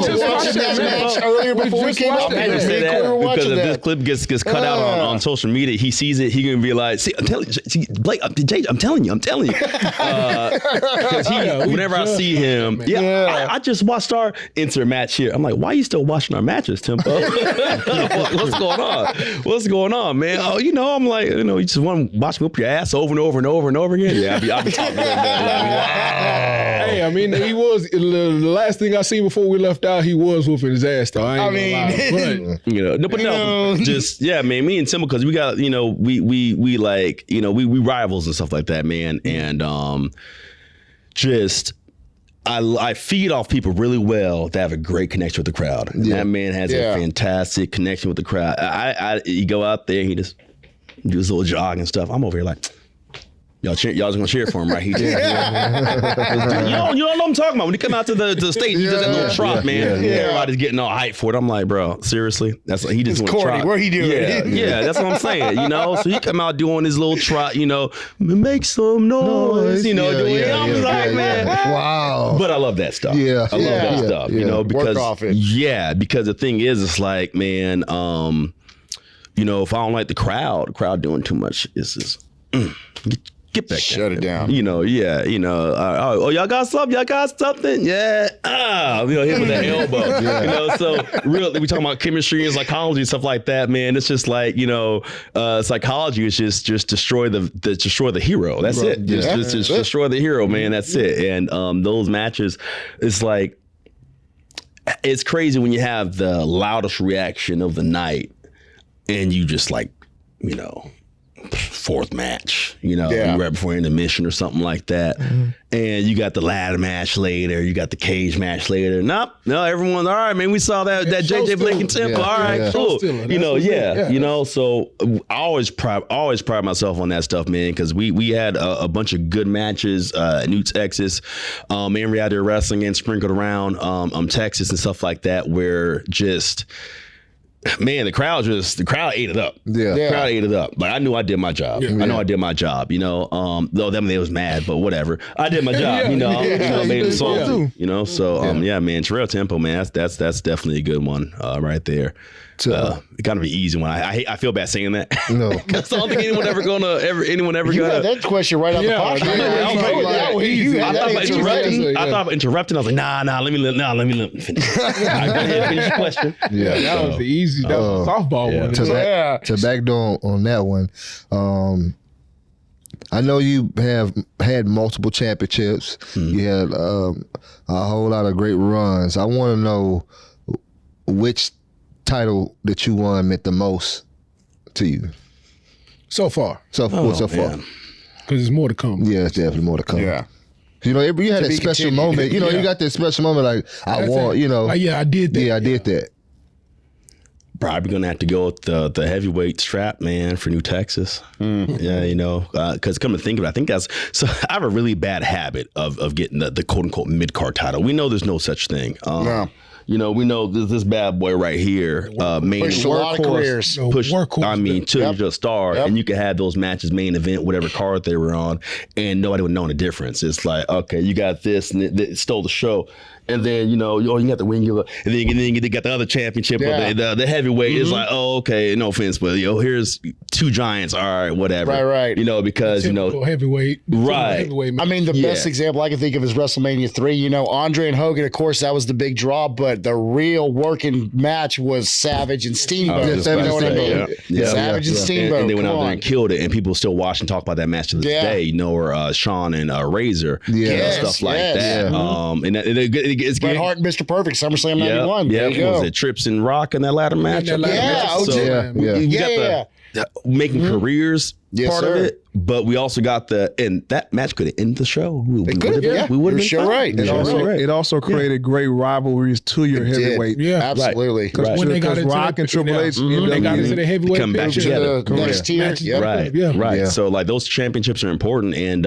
just watched that match earlier before we came up
I
here.
just say that
We were
because
watching
if this
that.
clip gets cut out on social media, he sees it, he gonna be like, "See, I'm telling you, see, Blake, I'm telling you." Because whenever I see him, I just watched our insert match here. I'm like, "Why are you still watching our matches, Tempo? What's going on? What's going on, man?" Oh, I'm like, you just want to watch me whip your ass over and over and over and over again. Yeah, I'll be talking about that. Like, wow.
Hey, I mean, he was the last thing I seen before we left out. He was whooping his ass, though. I mean,
just man. Me and Timbo, because we got we like we rivals and stuff like that, man. And I feed off people really well that have a great connection with the crowd. And that man has a fantastic connection with the crowd. You go out there, he just do his little jog and stuff. I'm over here like, y'all's gonna cheer for him, right? He just, you don't know what I'm talking about. When he come out to the stage, he does that little trot, man. Everybody's getting all hyped for it. I'm like, bro, seriously? That's he just want to trot.
What he doing?
Yeah, that's what I'm saying. So he come out doing his little trot, make some noise, doing it. I'm like, man,
wow.
But I love that stuff.
Yeah,
I love that stuff. Because
work off it.
because the thing is, it's like, man, if I don't like the crowd doing too much, it's just get back.
Shut it down.
Oh, y'all got something? Y'all got something? Yeah. Hit with that elbow. So really, we talking about chemistry and psychology and stuff like that, man. It's just like, psychology is just destroy the hero. That's it. Just destroy the hero, man. That's it. And those matches, it's like, it's crazy when you have the loudest reaction of the night and you just like, fourth match, right before intermission or something like that. Mm-hmm. And you got the ladder match later, you got the cage match later. No, everyone's all right, man. We saw that JJ Blake and Tempo. All right, cool. So I always pride myself on that stuff, man, because we had a bunch of good matches, New Texas, and Reality Wrestling, and sprinkled around Texas and stuff like that, where just, man, the crowd ate it up. The crowd ate it up. Like, I knew I did my job. I know I did my job, though them they was mad, but whatever. I did my job, So man, Terrell Tempo, man, that's definitely a good one right there. It gotta be easy one. I feel bad saying that. No. Because I don't think anyone ever gonna.
You got that question right out the pocket.
I thought about interrupting. I was like, nah, let me finish. Go ahead, finish the question.
Yeah, that was the easy. That was a softball one.
To backdoor on that one, I know you have had multiple championships. You had a whole lot of great runs. I want to know which title that you won meant the most to you
so far.
So far,
because there's more to come.
Yeah, it's definitely more to come. Yeah. You had that special moment. You got that special moment like, I won,
I did that.
Yeah, I did that.
Probably gonna have to go with the heavyweight strap, man, for New Texas. Yeah, because come to think of it, I think I have a really bad habit of getting the quote unquote mid card title. We know there's no such thing. We know this bad boy right here,
pushed a lot of careers.
Till you're a star, and you can have those matches, main event, whatever card they were on, and nobody would know the difference. It's like, okay, you got this, and it stole the show. And then, you got the win, and then you got the other championship, the heavyweight is like, oh, okay, no offense, but here's two giants, all right, whatever.
Right.
Because,
heavyweight.
Right.
Heavyweight match.
I mean, the best example I can think of is WrestleMania 3. Andre and Hogan, of course, that was the big draw, but the real working match was Savage and Steamboat. Savage and Steamboat.
And they went out there and killed it, and people still watch and talk about that match to this day, or Shawn and Razor, stuff like that.
And Bret Hart and Mr. Perfect, SummerSlam 91.
Yeah, was it Trips and Rock in that ladder match?
We got
the making careers part of it, but we also got and that match could have ended the show. We would have been
right.
It also created great rivalries to your heavyweight.
Yeah, absolutely.
When they got into
Rock and Triple H,
they got into the heavyweight,
come back together.
Next tier.
Right. So like those championships are important, and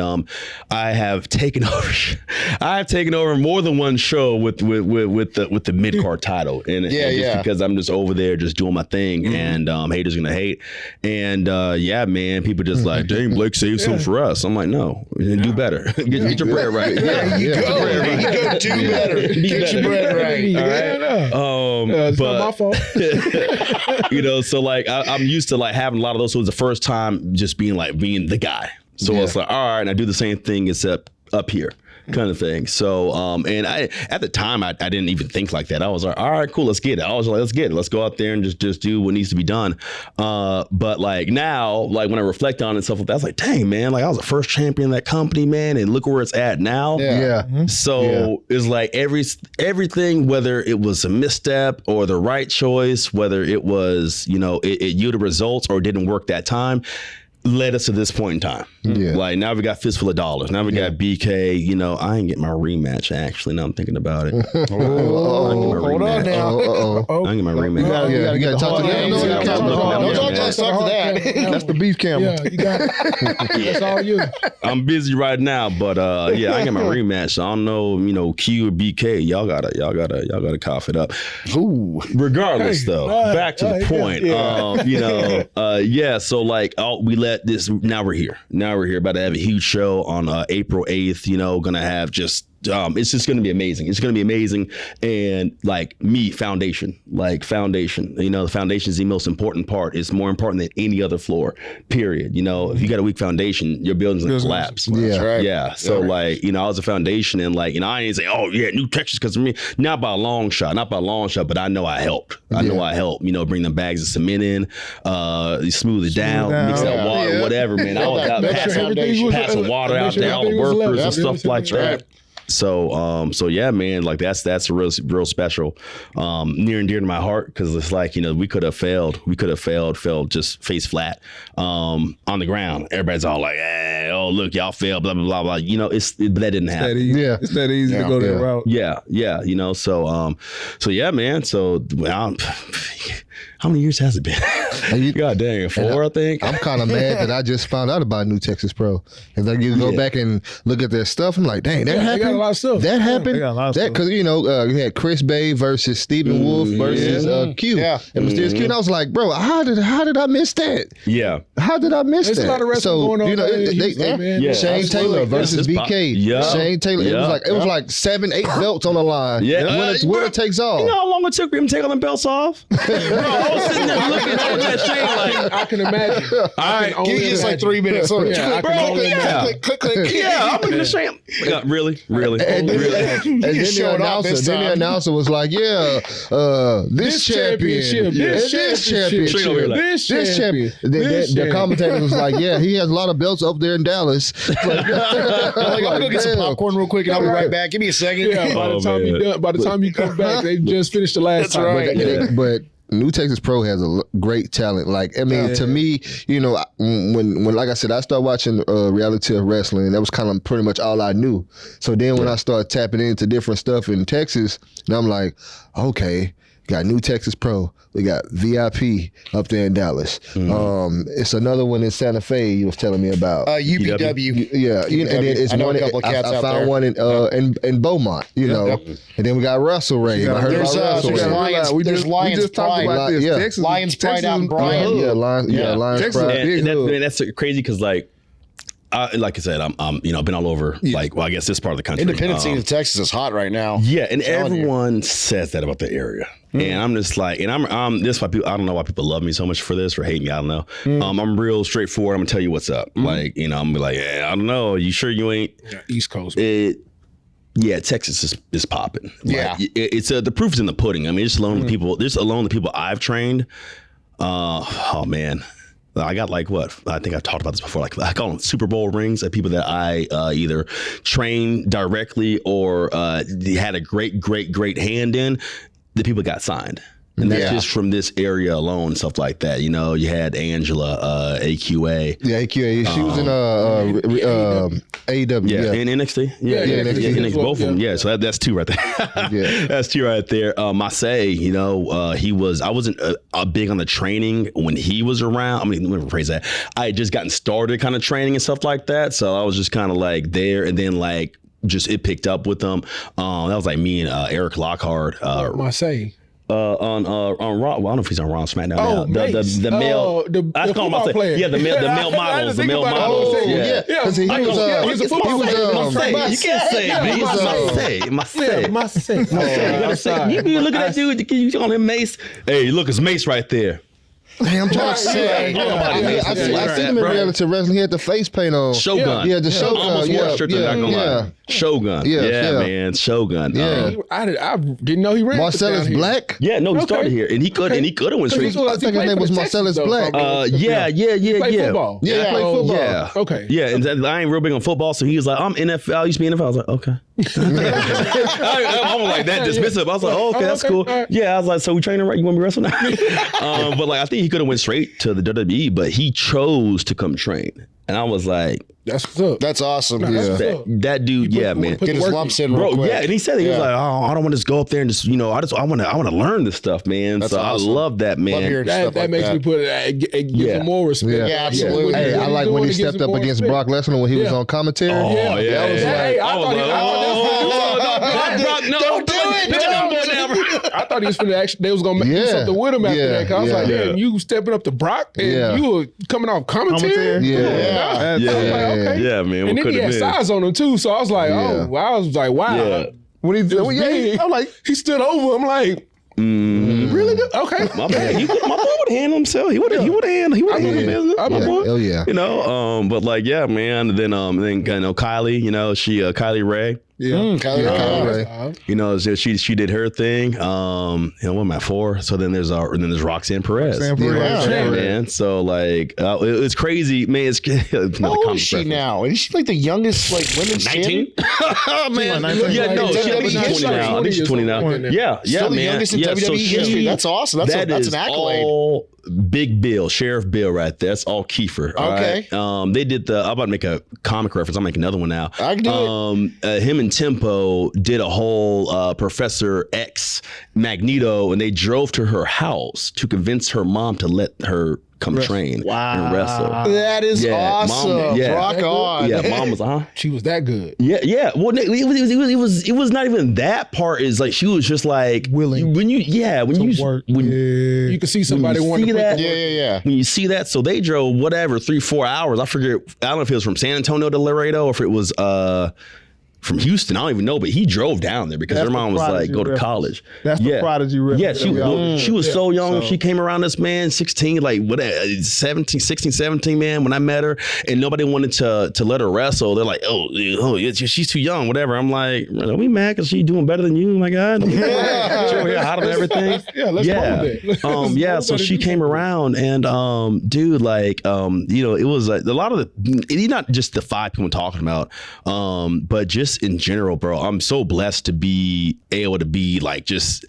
I have taken over more than one show with the mid card title, and just because I'm just over there just doing my thing, and haters gonna hate, and man, people just like, dang, Blake saved some for us. I'm like, no, do better. Get your bread right.
There you go. Do better. Get your bread right.
All right.
It's not my fault.
So like I'm used to like having a lot of those. So it was the first time just being the guy. So it's like, all right, and I do the same thing except up here. Kind of thing. So, and I at the time I didn't even think like that. I was like, all right, cool, let's get it. I was like, let's get it. Let's go out there and just do what needs to be done. But like now, like when I reflect on it and stuff like that, I was like, dang, man, like I was the first champion of that company, man, and look where it's at now. So it's like everything, whether it was a misstep or the right choice, whether it was, it yielded results or didn't work that time, led us to this point in time. Like now we got fistful of dollars. Now we got BK. I ain't getting my rematch. Actually, now I'm thinking about it.
Hold on now.
I ain't get my rematch.
You got to talk to them.
Don't talk to us after that.
That's the beef camera.
Yeah, you got it. That's all you.
I'm busy right now, but I ain't get my rematch. So I don't know, Q or BK. Y'all gotta cough it up.
Ooh.
Regardless, though, back to the point. So like, we let this. Now we're here. About to have a huge show on April 8th. Gonna have just. It's just going to be amazing. It's going to be amazing. And like foundation. The foundation is the most important part. It's more important than any other floor, period. If you got a weak foundation, your building's going to collapse.
Right.
Yeah. So I was a foundation and I ain't say, oh yeah, New Texas because of me. Not by a long shot, but I know I helped. I helped, bring them bags of cement in, smooth it down, mix that water, whatever, man. I was out passing water out there, all the workers and stuff like that. So yeah, man, like that's real special, near and dear to my heart because it's like we could have failed, fell just face flat, on the ground. Everybody's all like, oh look, y'all failed, blah blah blah blah. But that didn't happen.
It's that easy to go that route.
Yeah. So yeah, man. So how many years has it been? God dang, 4, I think.
I'm kind of mad that I just found out about New Texas Pro. And then you go back and look at their stuff. I'm like, dang, that happened.
They got a lot of stuff.
That happened.
They got a lot of stuff.
Because you had Chris Bay versus Stephen Wolf versus Q. And Mysterious Q. And I was like, bro, how did I miss that?
Yeah.
How did I miss
There's
that?
a lot of wrestling going on.
Shane Taylor versus BK.
Yeah.
Shane Taylor. It was like 7, 8 belts on the line.
Yeah.
Winner takes all.
You know how long it took for him to take all them belts off? Bro, I was sitting there looking at that Shane like,
I can imagine.
All right, give me just like 3 minutes.
Yeah, I'm looking at Shane. Really?
And then the announcer was like, this championship. This championship. The commentator was like, he has a lot of belts up there in Dallas.
I'm gonna go get some popcorn real quick and I'll be right back. Give me a second.
Yeah, by the time you come back, they just finished the last time.
Right.
But New Texas Pro has a great talent. Like, I mean, to me, when like I said, I started watching reality of wrestling, and that was kind of pretty much all I knew. So then when I started tapping into different stuff in Texas, and I'm like, okay, got New Texas Pro. We got VIP up there in Dallas. It's another one in Santa Fe you was telling me about.
UPW.
Yeah. And then it's one. I found one in Beaumont, And then we got Russell Ray.
There's Lions Pride.
Texas,
Lions Pride out in Bryan.
Lions Pride.
And that's crazy because like I said, I'm been all over. Like, well, I guess this part of the country.
Independent scene in Texas is hot right now.
Yeah, and everyone says that about the area, and I'm just like, and I'm this why people. I don't know why people love me so much for this or hate me. I don't know. I'm real straightforward. I'm gonna tell you what's up. Like, I'm gonna be like, I don't know. You sure you ain't
East Coast?
Yeah, Texas is popping.
Yeah,
it's the proof is in the pudding. I mean, just alone the people. Just alone the people I've trained. Oh man. I got like what? I think I've talked about this before. Like I call them Super Bowl rings of people that I either trained directly or had a great hand in. The people got signed. And that's just from this area alone and stuff like that. You had Angela, AQA.
Yeah, AQA. She was in AEW.
Yeah, in NXT. Yeah, NXT, both of them. Yeah, so that's 2 right there. That's 2 right there. Masay, I wasn't big on the training when he was around. I mean, let me rephrase that. I had just gotten started kind of training and stuff like that. So I was just kind of like there and then like just it picked up with them. That was like me and Eric Lockhart.
Masay.
on Raw. Well, I don't know if he's on Raw SmackDown now.
Mace.
The male. I call him
football player.
Yeah, the male models. The male models.
yeah. Because he was
he's a football player.
You can't say it, man. You gotta say. You look at that dude. You calling him Mace? Hey, look, it's Mace right there.
Hey, I'm trying to say. I seen him in reality wrestling. He had the face paint on.
Shogun.
Yeah, the Shogun.
Almost wore a shirt, not gonna lie. Shogun. Yeah, man. Shogun.
Yeah.
I didn't know he ran.
Marcellus Black?
Yeah, no, he started here, and he could have went straight.
I think his name was Marcellus Black.
Yeah.
He played football.
Yeah, he played football.
Yeah.
Okay.
Yeah, and I ain't real big on football, so he was like, I'm NFL. I used to be NFL. I was like, okay. I was like that dismissive. I was like, oh, okay, that's cool. Yeah, I was like, so we training right? You want me to wrestle now? But like, I think he could have went straight to the WWE, but he chose to come train, and I was like,
that's what's up.
That's awesome.
that dude, man.
Get his lumps in, real quick.
Yeah, and he said he was like, oh, I don't want to just go up there and just, I want to learn this stuff, man.
That's
so
awesome.
I love that, man.
Love hearing stuff
That
like
makes me put it, give him more respect.
Yeah, absolutely.
Hey, I like when he stepped up against Brock Lesnar when he was on commentary.
Oh, yeah.
I was
Don't do it.
I thought he was finna actually, they was gonna do something with him after that. Cause I was like, damn, you stepping up to Brock and you were coming off commentary.
Yeah.
I was like, okay.
Yeah, man.
And then he had size on him too, so I was like, wow.
Yeah.
When he did,
I'm like, he stood over. I'm like, really good. Okay,
My boy would handle himself. He would have handled business. My boy.
Oh yeah.
But like, yeah, man. Then Kylie, Kylie Ray.
yeah.
Kylie Ray.
She did her thing. What am I for? So then there's Roxanne Perez. Yeah, man. So like, it's crazy, man. It's
How old is she now? Is she like the youngest women's
19? Man,
she's
20 now. I think she's 20 now. Yeah,
Still the
man.
youngest in
Yeah,
WWE
so
history. That's awesome. That's an accolade.
All Big Bill, Sheriff Bill, right there. That's all Kiefer.
Okay.
Right? They did I'm about to make a comic reference. I'll make another one now.
I can do
it. Him and Tempo did a whole Professor X Magneto, and they drove to her house to convince her mom to let her come train and wrestle.
That is awesome.
Mom,
Rock on.
Yeah, mom was
She was that good.
Yeah. Well, it was not even that part. Is like she was just like
willing.
When you
can see somebody wanting to put
that.
Yeah.
When you see that, so they drove 3-4 hours. I forget. I don't know if it was from San Antonio to Laredo or if it was from Houston. I don't even know, but he drove down there because her mom was like, go to college.
That's the Prodigy reference.
Yeah, she was so young. She came around this man, 16, like 16, 17, man, when I met her, and nobody wanted to let her wrestle. They're like, oh, she's too young, whatever. I'm like, are we mad because she's doing better than you? My God. She's over here hotter than everything. So she came around and dude, like, it was like a lot of it's not just the 5 people talking about, but just in general, bro, I'm so blessed to be able to be like just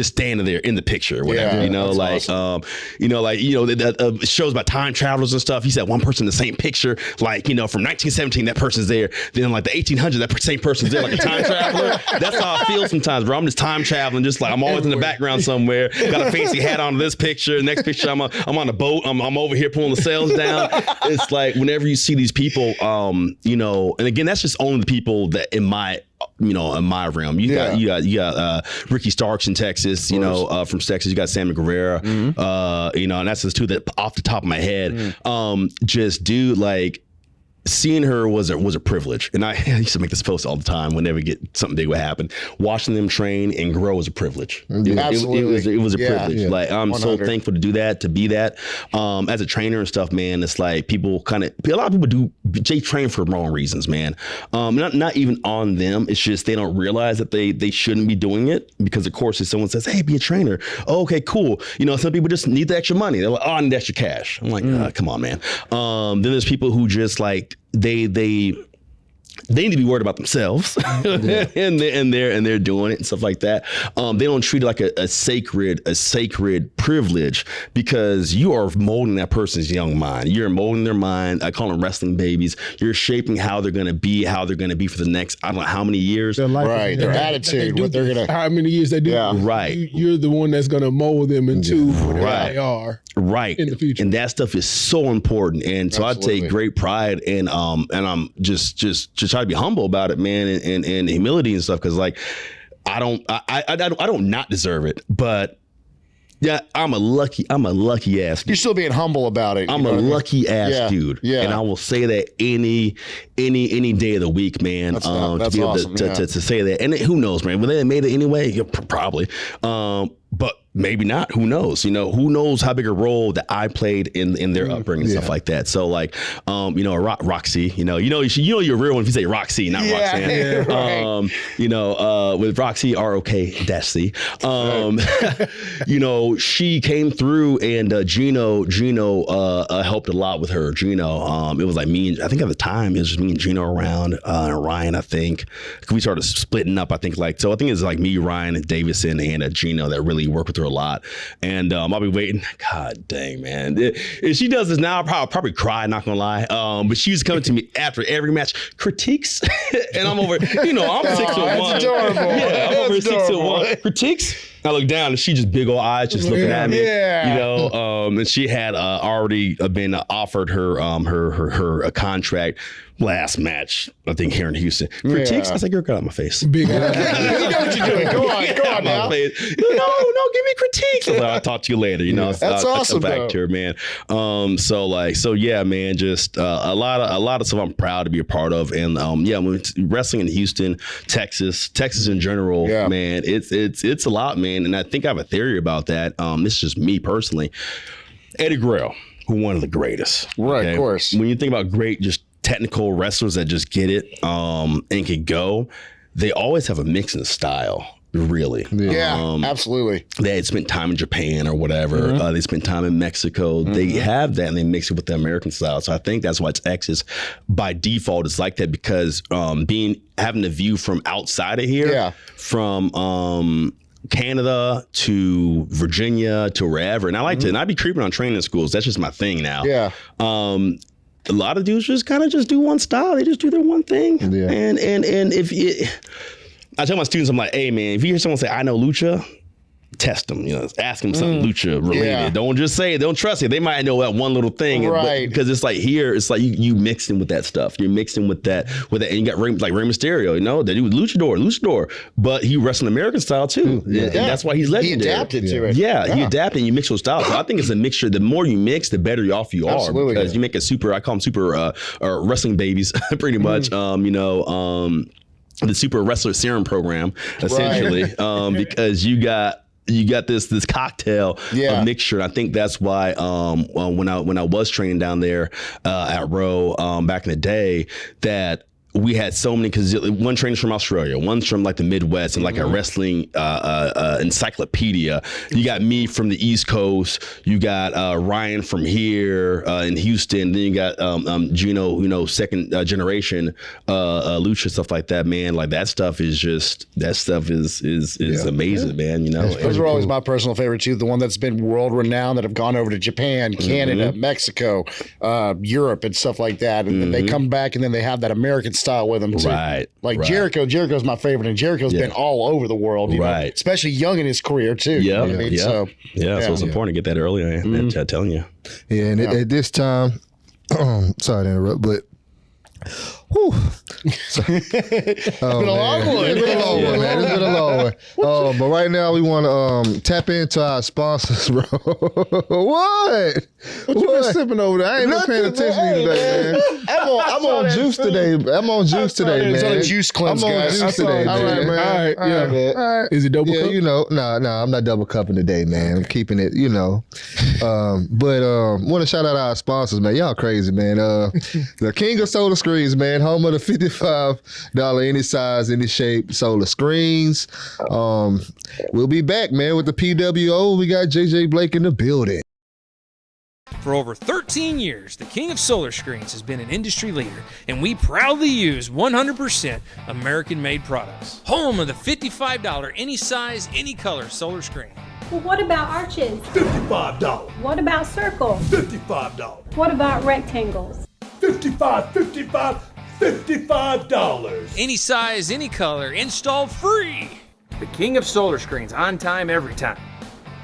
standing there in the picture or whatever, awesome. The shows about time travelers and stuff. He said one person in the same picture, like, from 1917, that person's there. Then like the 1800s, that same person's there, like a time traveler. That's how I feel sometimes, bro. I'm just time traveling, just like I'm always in the background somewhere. Got a fancy hat on this picture. Next picture, I'm on a boat. I'm over here pulling the sails down. It's like whenever you see these people, and again, that's just only the people that in my realm. You got Ricky Starks in Texas, from Texas. You got Sammy Guevara, and that's just two that off the top of my head. Just dude, like, seeing her was a privilege, and I used to make this post all the time whenever something big would happen. Watching them train and grow was a privilege. It was a privilege. Yeah. Like, I'm 100. So thankful to do that, to be that. As a trainer and stuff, man, it's like a lot of people they train for wrong reasons, man. Not even on them. It's just they don't realize that they shouldn't be doing it because, of course, if someone says, "Hey, be a trainer," oh, okay, cool. Some people just need the extra money. They're like, "Oh, I need extra cash." I'm like, come on, man. Then there's people who just like. They need to be worried about themselves and they're doing it and stuff like that. They don't treat it like a sacred privilege because you are molding that person's young mind. You're molding their mind. I call them wrestling babies. You're shaping how they're going to be for the next, I don't know how many years.
Right. Their attitude, what they're going to.
How many years they do.
Yeah.
Right.
You're the one that's going to mold them into who they are.
Right.
In the future.
And that stuff is so important. And so I take great pride in, and I'm just try to be humble about it, man, and humility and stuff. Cause like, I don't not deserve it, but yeah, I'm a lucky ass dude.
You're still being humble about it.
I'm a lucky ass dude.
Yeah.
And I will say that any day of the week, man.
That's
to be able
awesome,
to say that. And who knows, man? When they made it anyway, probably. But maybe not. Who knows? Who knows how big a role that I played in their upbringing and stuff like that. So like, Roxy, you're real one if you say Roxy, not Roxanne.
Right.
With Roxy, ROK-C. She came through and Gino helped a lot with her. Gino, it was like me and I think at the time it was just me and Gino around, and Ryan, I think. We started splitting up, I think it's like me, Ryan, and Davison and Gino that really work with her a lot. And I'll be waiting. God dang, man. If she does this now, I'll probably cry, not gonna lie. But she was coming to me after every match, critiques. And I'm over, I'm 6'1".
That's adorable.
Yeah, I'm over 6'1". Critiques. I look down and she just big old eyes just looking at me.
Yeah.
And she had already been offered her a contract last match, I think, here in Houston. Critiques? I said, girl, get out of my face.
Big
You know what you're doing. Go on now.
No, give me critiques. I'll talk to you later.
That's awesome,
back to her, man. So yeah, man, just a lot of stuff I'm proud to be a part of. And wrestling in Houston, Texas in general, man, it's a lot, man. And I think I have a theory about that. This is just me personally. Eddie Guerrero, who one of the greatest.
Right,
okay?
Of course.
When you think about great, just technical wrestlers that just get it and can go, they always have a mix in style. Really.
Yeah, absolutely.
They had spent time in Japan or whatever. They spent time in Mexico. They have that and they mix it with the American style. So I think that's why Texas by default is like that, because having the view from outside of here, from Canada to Virginia to wherever. And I like to, and I be creeping on training schools. That's just my thing now.
Yeah.
A lot of dudes just kind of just do one style. They just do their one thing. Yeah. And if I tell my students, I'm like, hey man, if you hear someone say, I know lucha, test them, ask them something lucha related. Yeah. Don't just say it. Don't trust it. They might know that one little thing,
right?
Because it's like here, it's like you mixing with that stuff. You're mixing with that, and you got Rey Mysterio. They do luchador, but he wrestled American style too. And that's why he's legendary.
He adapted to it.
Yeah, he adapted and you mix those styles. So I think it's a mixture. The more you mix, the better off you are.
Absolutely.
Because you make a super, I call them super wrestling babies, pretty much. The Super Wrestler Serum program, essentially, because you got this cocktail of mixture. And I think that's why when I was training down there at Row back in the day, that we had so many, because one trainer's from Australia, one's from like the Midwest and like a wrestling encyclopedia. You got me from the East Coast. You got Ryan from here in Houston. Then you got Gino, second generation lucha, stuff like that, man. Like that stuff is amazing, man.
Those are always my personal favorite too. The one that's been world renowned, that have gone over to Japan, Canada, Mexico, Europe, and stuff like that. And then they come back and then they have that American style with them too.
Right.
Like Jericho's my favorite, and Jericho's been all over the world, you know, especially young in his career too.
Yeah.
You know what I mean?
So it's important to get that early. I'm telling you.
Yeah, and at this time, sorry to interrupt, but it's been a long one. It's been a long one, man. It's been a long one. But right now we want to tap into our sponsors, bro. What
you been sipping over there? I ain't been paying attention to you today, man.
I'm on juice today. I'm on juice today, man.
It's on a juice cleanse,
I'm on
guys.
juice today,
All right, man.
All right,
man.
All right.
Is it double cup?
Nah, I'm not double cupping today, man. I'm keeping it, But want to shout out our sponsors, man. Y'all crazy, man. The King of Solar Screens, man. Home of the $55 any size, any shape solar screens. We'll be back, man, with the PWO. We got JJ Blake in the building.
For over 13 years, the King of Solar Screens has been an industry leader, and we proudly use 100% American-made products. Home of the $55 any size, any color solar screen.
Well, what about arches?
$55.
What about circles?
$55.
What about rectangles?
$55.
Any size, any color, install free. The King of Solar Screens, on time, every time.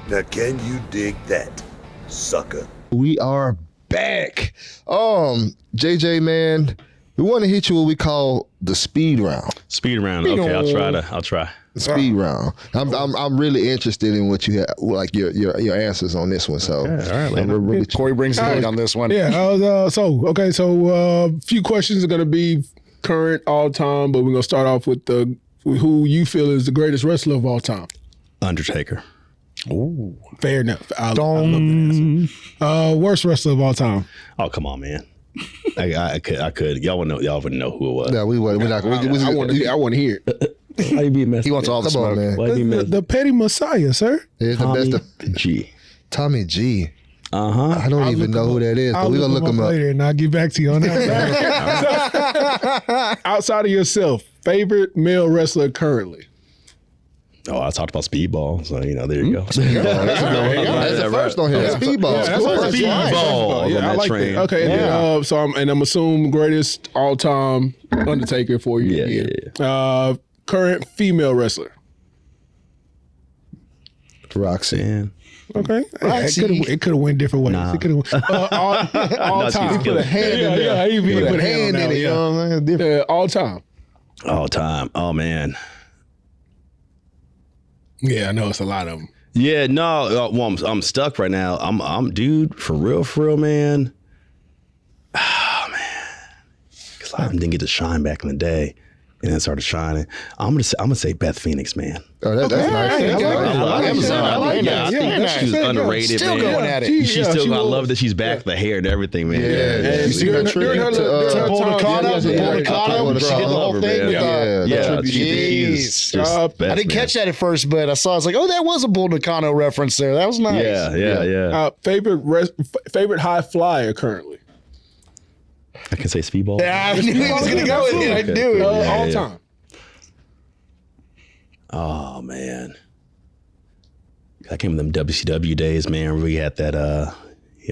Now can you dig that, sucker?
We are back. JJ, man, we want to hit you what we call the speed round.
Speed round. Okay, I'll try.
Speed round. I'm really interested in what you have, like your answers on this one. So,
all right,
really
Corey brings the lead on this one.
Yeah. So few questions are going to be current, all time, but we're going to start off with who you feel is the greatest wrestler of all time.
Undertaker.
Ooh, fair enough. I love that answer. Worst wrestler of all time.
Oh, come on, man. I could. Y'all wouldn't know who it was.
No, we're not.
I want to hear it.
Why you be messed?
He wants all the
Come on,
smoke.
man.
Why you be messed?
The petty messiah, sir.
It's the
Tommy
best.
G.
Tommy G.
Uh-huh.
I don't even know who that is, but we're gonna look him up
later, and I'll get back to you on that. Outside of yourself, favorite male wrestler currently?
Oh, I talked about Speedball, so there you go.
That's the first on here. Speedball.
Yeah, that's
Cool.
Speedball.
Yeah, I like
train.
that. Okay, and then, I'm assuming greatest all time Undertaker for you.
Yeah.
Current female wrestler.
Roxy.
Man.
Okay, it could have went different ways.
Nah.
It could have all time.
Put a
hand in there.
Yeah, he put a hand in it.
You know what I'm saying? Different.
Yeah, all time.
All time. Oh man.
Yeah, I know it's a lot of them.
Yeah, no. Well, I'm stuck right now. I'm dude, for real, man. Oh man, because I didn't get to shine back in the day, and then started shining. I'm gonna say Beth Phoenix, man.
Oh, that's nice.
I like that. I think she was underrated,
Still
man.
going at it.
She's still. I love that she's back. The hair and everything, man.
Yeah. You see her tribute to
Bull Nakano? She did the whole thing.
Yeah.
Jeez.
I
I didn't catch that at first, but I saw. I was like, oh, that was a Bull Nakano reference there. That was nice.
Yeah.
Favorite high flyer currently.
I can say Speedball.
Yeah, I knew he was gonna go with it. I knew it.
All time.
Oh man, I came from them WCW days, man. We had that.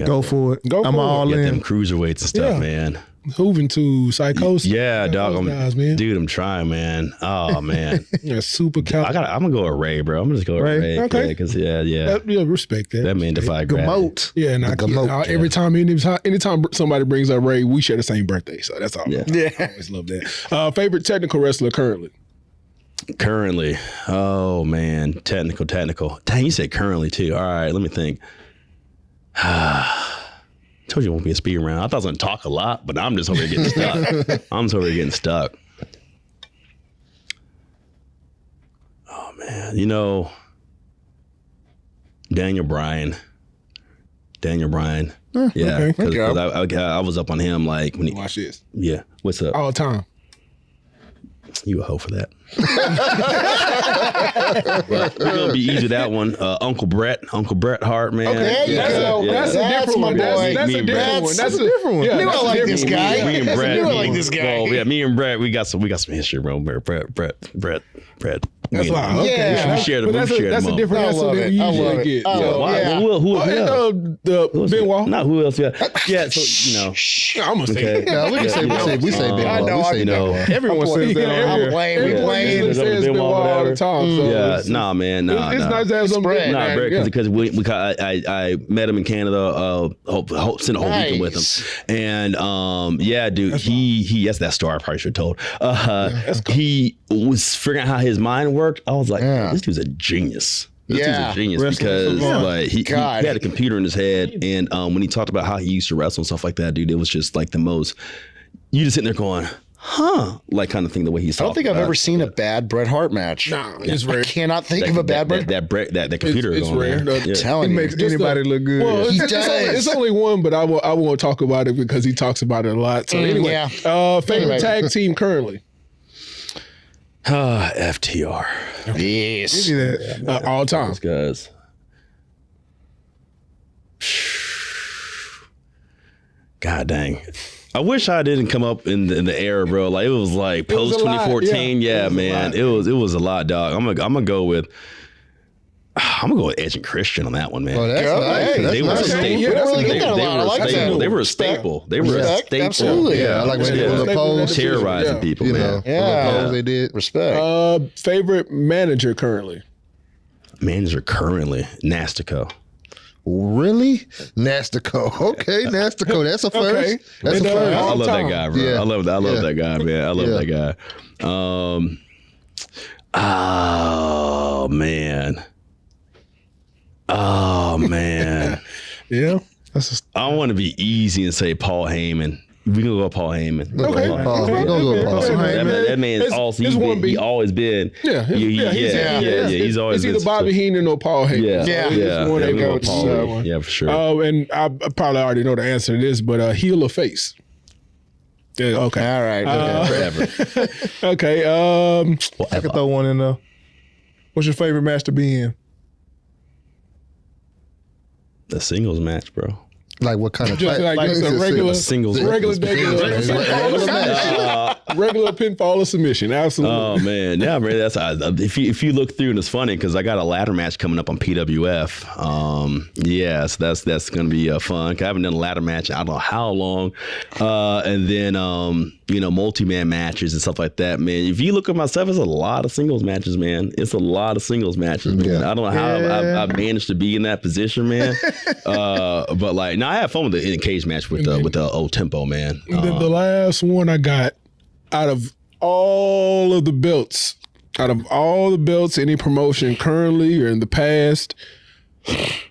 Go for it.
Go
I'm
for it.
all
You got them
in.
cruiserweights and stuff, man.
Moving to Psychosis.
Yeah, dog.
Those guys, man.
Dude, I'm trying, man. Oh man,
Yeah, super cal.
I'm gonna go with Ray, bro. I'm gonna just go with Ray.
Okay.
Because yeah.
Respect that.
That man defied gravity.
Gamote.
Yeah, and every time anytime somebody brings up Ray, we share the same birthday, so that's all.
Yeah.
I always love that. Favorite technical wrestler currently.
Currently, oh man, technical. Dang, you said currently too. All right, let me think. Told you it won't be a speed round. I thought I was gonna talk a lot, but I'm just over here getting stuck. Oh man, Daniel Bryan. Yeah, because I was up on him like when he.
Watch this.
Yeah, what's up?
All time.
You a hoe for that. But we're gonna be easy with that one. Uncle Bret Hart, man.
Okay,
That's a different one. That's a different one. That's a different one.
I knew I like this guy.
Me and Bret.
I knew I like this guy.
Well, yeah, me and Bret, we got some history, bro. Bret.
That's why. Okay.
Yeah.
We shared
But that's a different answer than you usually get.
Who else?
Benoit.
No, who else? Yeah, so
I'm gonna say
Okay.
it.
No, we say Benoit.
I know,
We say
I know.
Benoit.
Everyone says that on
I'm
here.
playing.
Everyone usually says Benoit all the time. So
Yeah,
it's
nah, man, nah.
it's nice to have some
Spread.
Nah, Brett,
Yeah.
because I met him in Canada. Spent a whole weekend with him, and yeah, dude, he that's that story I probably should have told. He was figuring out how his mind worked. I was like, this dude's a genius. This dude's a genius because like he had a computer in his head, and when he talked about how he used to wrestle and stuff like that, dude, it was just like the most. You just sitting there going, like kind of thing the way he's.
I don't think I've ever seen a bad Bret Hart match.
Nah, it's rare.
I cannot think of a bad Bret.
That computer
It's
going
rare.
there.
The
I'm telling
It
you.
makes anybody look good.
Well,
He
it's
does.
only one, but I won't talk about it because he talks about it a lot. So anyway, favorite tag team currently.
FTR.
Yes.
All time.
Those guys. God dang. I wish I didn't come up in the era, bro. Like it was like post 2014. Yeah, man. It was a lot, dog. I'm gonna go with Edge and Christian on that one, man.
Oh, that's nice.
hey,
They were a
that's
staple.
You don't really get that a lot. I like that.
They were a staple. They were a
Respect.
staple.
Absolutely.
Yeah, I like when they do the pose.
Terrorizing
Yeah.
people,
You
man.
know,
Yeah.
the pose they did.
Respect.
Favorite manager currently.
Manager currently, Nastico.
Really? Nastico. Okay, Nastico. That's a first.
Okay.
That's a
And,
first.
I love that
time.
guy, bro.
Yeah.
I love that guy, man. I love
Yeah.
that guy. Oh man.
Yeah.
I want to be easy and say Paul Heyman. We can go with Paul Heyman.
Okay.
We're gonna go with Paul.
That man's also he always been.
Yeah,
He's always
it's
been.
either Bobby Heenan or Paul Heyman.
Yeah.
One
we
of
go
them
with Paul Heyman. Yeah, for sure.
And I probably already know the answer to this, but heel or face? Yeah, okay.
All right.
Forever.
Okay.
I can throw one in there. What's your favorite match to be in?
The singles match, bro.
Like what kind of
Just like just a regular
singles
regular pinfall or submission. Absolutely.
Oh man, yeah, man. That's if you look through, and it's funny because I got a ladder match coming up on PWF. Yes, that's gonna be fun. I haven't done a ladder match in I don't know how long, and then multi-man matches and stuff like that. Man, if you look at my stuff, it's a lot of singles matches, man. It's a lot of singles matches, man.
Yeah.
I don't know how I've managed to be in that position, man. But like, now I had fun with the cage match with the old tempo, man.
The last one I got out of all the belts, any promotion currently or in the past,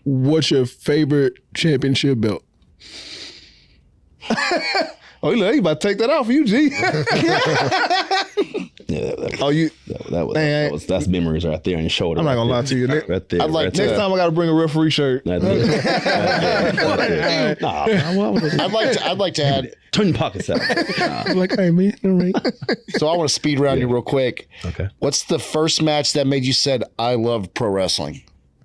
what's your favorite championship belt?
Oh, he about to take that off for you, G.
That's memories right there on your shoulder.
I'm not gonna lie to you.
Right there.
Next time I got to bring a referee shirt.
Right there.
I'd like to add.
Turn your pockets out.
I'm like, hey man, all right.
So I want to speed around you real quick.
Okay.
What's the first match that made you said I love pro wrestling?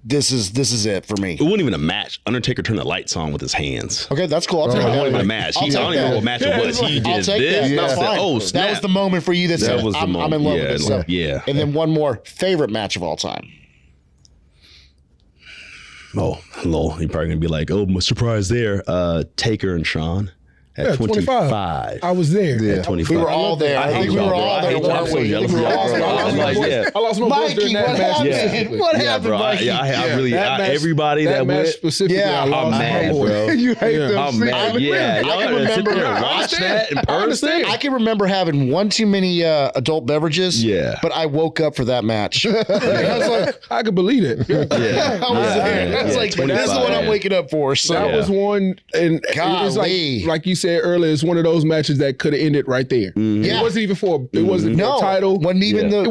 This is it for me.
It wasn't even a match. Undertaker turned the lights on with his hands.
Okay, that's cool. I'll take
It wasn't even a
that.
match.
I'll
I
take
don't even know
that.
what match it was. He
I'll
did
take
this.
that. That's
I said,
fine.
oh,
That
snap.
was the moment for you that said,
was the
I'm in
moment.
love
Yeah,
with this stuff.
yeah.
And then one more favorite match of all time.
Oh, lol. You're probably going to be like, oh, surprise there. Taker and Shawn. At 25.
I was there.
Yeah.
25.
We were all there. I think we were all there, weren't we?
I lost my voice during that match.
Yeah.
What
Yeah,
happened,
bro.
Mikey?
I really,
That match-
everybody that
match
went,
specifically,
Yeah,
I lost
I'm
my
mad,
voice.
bro.
You hate them.
I'm mad. Yeah. Y'all
can
gotta sit
remember-
there and
I
watch that in person.
I can remember having one too many adult beverages.
Yeah.
But I woke up for that match. I was like,
I could believe it.
Yeah.
I was there. I was like, this is what I'm waking up for. So
That was one, and it was
Golly.
like you said earlier, it's one of those matches that could have ended right there.
Yeah.
It wasn't even for a
no
title.
Wasn't even
Yeah.
It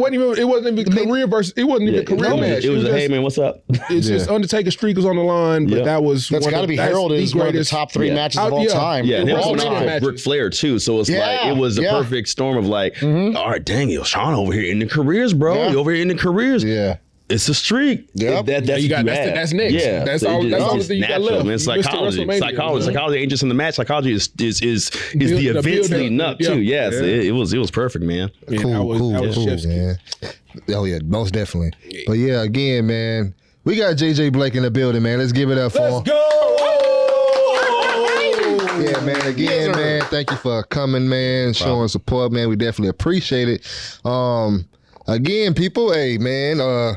wasn't even career versus. It wasn't even a career match.
It was a,
just,
hey, man, what's up?
It's just Undertaker streak was on the line, but
Yeah.
that was
That's got to be heralded as one of the top three matches of all time.
Yeah, and it was
all
on top
time
of
matches.
Ric Flair too. So it's like it was a perfect storm of like, all right, dang it, Shawn over here in the careers, bro.
Yeah.
You over here in the careers.
Yeah.
It's a streak.
Yep.
That's
You got-
what
that's-
have.
that's next.
Yeah,
That's
so
all-
it
that's all
it's
the thing you got
natural,
left.
man.
You missed the
Psychology.
WrestleMania,
Psychology ain't just in the match. Psychology is the
the
events
build-up.
leading up too.
Yeah.
Yes, it was perfect, man.
Yeah,
Cool,
that was
cool,
chef's kiss.
man. Oh yeah, most definitely. But yeah, again, man, we got JJ Blake in the building, man. Let's give it up for him. Yeah, man. Again, man, thank you for coming, man, showing support, man. We definitely appreciate it. Again, people, hey, man,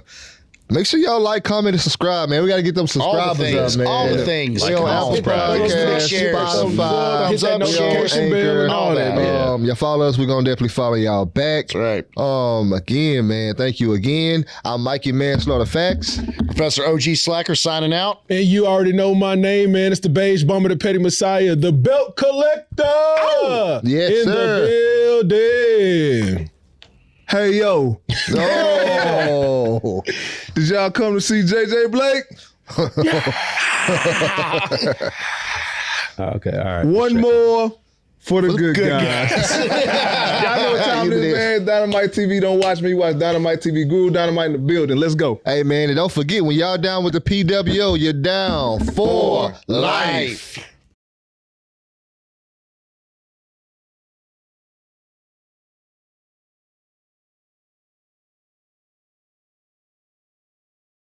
make sure y'all like, comment, and subscribe, man. We got to get them subscribers up, man.
All the things.
We on
Come on,
Apple
subscribe.
Podcasts,
Shares.
Spotify,
Hit that
Thumbs up,
notification
Anchor,
bell and all that, man.
Y'all follow us, we're gonna definitely follow y'all back.
Right.
Again, man, thank you again. I'm Mikey Manslaughter Facts.
Professor OG Slacker signing out.
And you already know my name, man. It's the Beige Bomber, the Petty Messiah, the Belt Collector.
Yes,
in
sir.
the building.
Hey, yo.
Oh,
Did y'all come to see JJ Blake?
Okay, all right.
One more for the good guys. Y'all know what time it is, man. Dynamite TV. Don't watch me. Watch Dynamite TV. Guru Dynamite in the building. Let's go.
hey, man, and don't forget, when y'all down with the PWO, you're down for life.